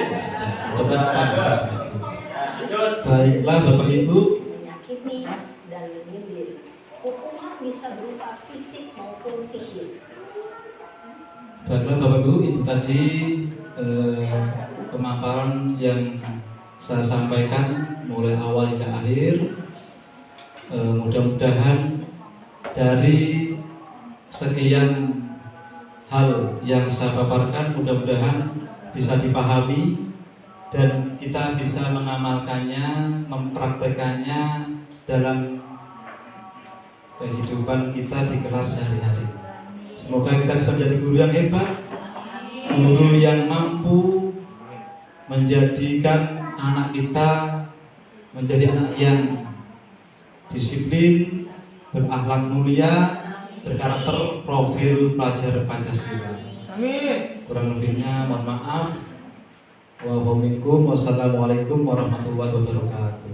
Baiklah Bapak Ibu, Menyakiti dan menyindir. Hukuman bisa berupa fisik maupun psikis. baiklah Bapak Ibu, itu tadi pemaparan yang saya sampaikan mulai awal hingga akhir. Mudah-mudahan dari sekian hal yang saya paparkan, mudah-mudahan bisa dipahami dan kita bisa mengamalkannya, mempraktekannya dalam kehidupan kita di kelas sehari-hari. Semoga kita bisa menjadi guru yang hebat, guru yang mampu menjadikan anak kita menjadi anak yang disiplin, berakhlak mulia, berkarakter profil pelajar Pancasila. Kurang lebihnya mohon maaf. Wassalamualaikum warahmatullahi wabarakatuh.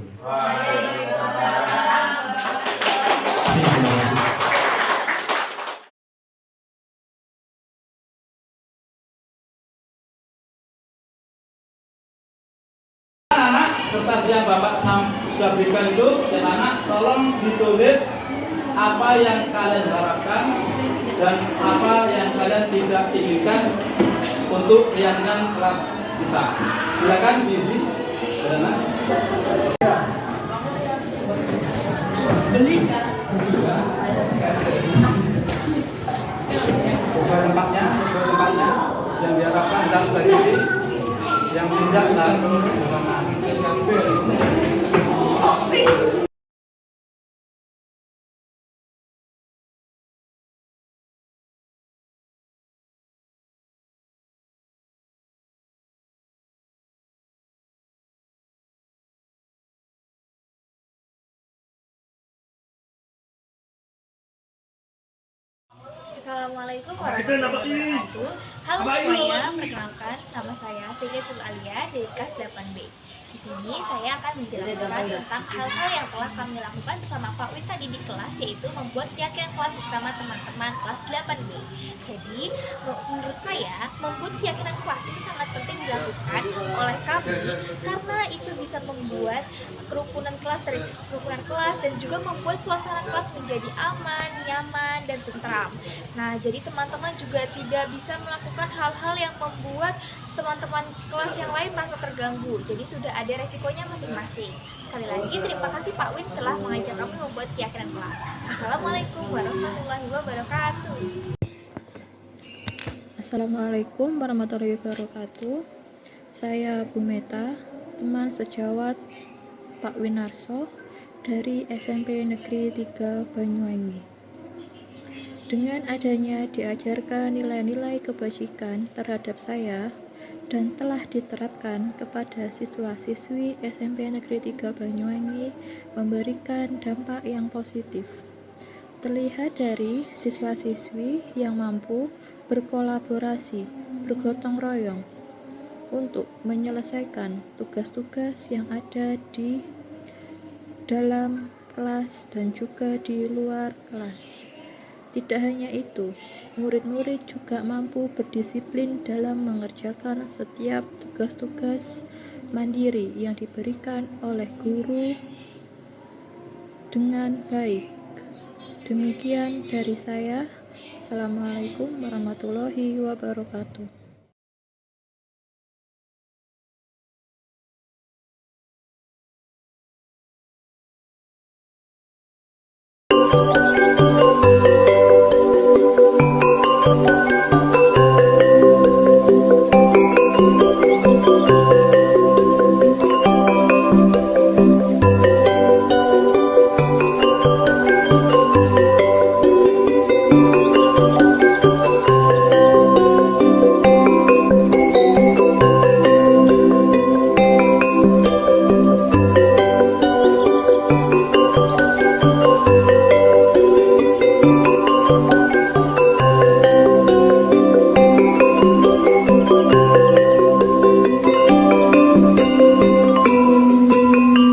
kasih. Terima kasih. Anak-anak, kertas yang Bapak sudah berikan itu, anak-anak tolong ditulis apa yang kalian harapkan dan apa yang kalian tidak inginkan untuk keyakinan kelas kita. Silakan diisi. Anak. Beli. Sesuai tempatnya yang diharapkan dan bagi yang pinjam dan Assalamualaikum warahmatullahi wabarakatuh. Halo semuanya, perkenalkan nama saya Siti Alia dari kelas 8B. Di sini saya akan menjelaskan tentang hal-hal yang telah kami lakukan bersama Pak Win tadi di kelas, yaitu membuat keyakinan kelas bersama teman-teman kelas 8B. Jadi, menurut saya, membuat keyakinan kelas itu sangat penting dilakukan oleh kami karena itu bisa membuat kerukunan kelas dan juga membuat suasana kelas menjadi aman, nyaman, dan tentram. Nah, jadi teman-teman juga tidak bisa melakukan hal-hal yang membuat teman-teman kelas yang lain merasa terganggu. Jadi sudah ada resikonya masing-masing. Sekali lagi terima kasih Pak Win telah mengajak kami membuat keyakinan kelas. Assalamualaikum warahmatullahi wabarakatuh. Assalamualaikum warahmatullahi wabarakatuh. Saya Bu Meta, teman sejawat Pak Winarso dari SMP Negeri 3 Banyuwangi. Dengan adanya diajarkan nilai-nilai kebajikan terhadap saya dan telah diterapkan kepada siswa-siswi SMP Negeri 3 Banyuwangi memberikan dampak yang positif. Terlihat dari siswa-siswi yang mampu berkolaborasi, bergotong royong untuk menyelesaikan tugas-tugas yang ada di dalam kelas dan juga di luar kelas. Tidak hanya itu, murid-murid juga mampu berdisiplin dalam mengerjakan setiap tugas-tugas mandiri yang diberikan oleh guru dengan baik. Demikian dari saya. Assalamualaikum warahmatullahi wabarakatuh.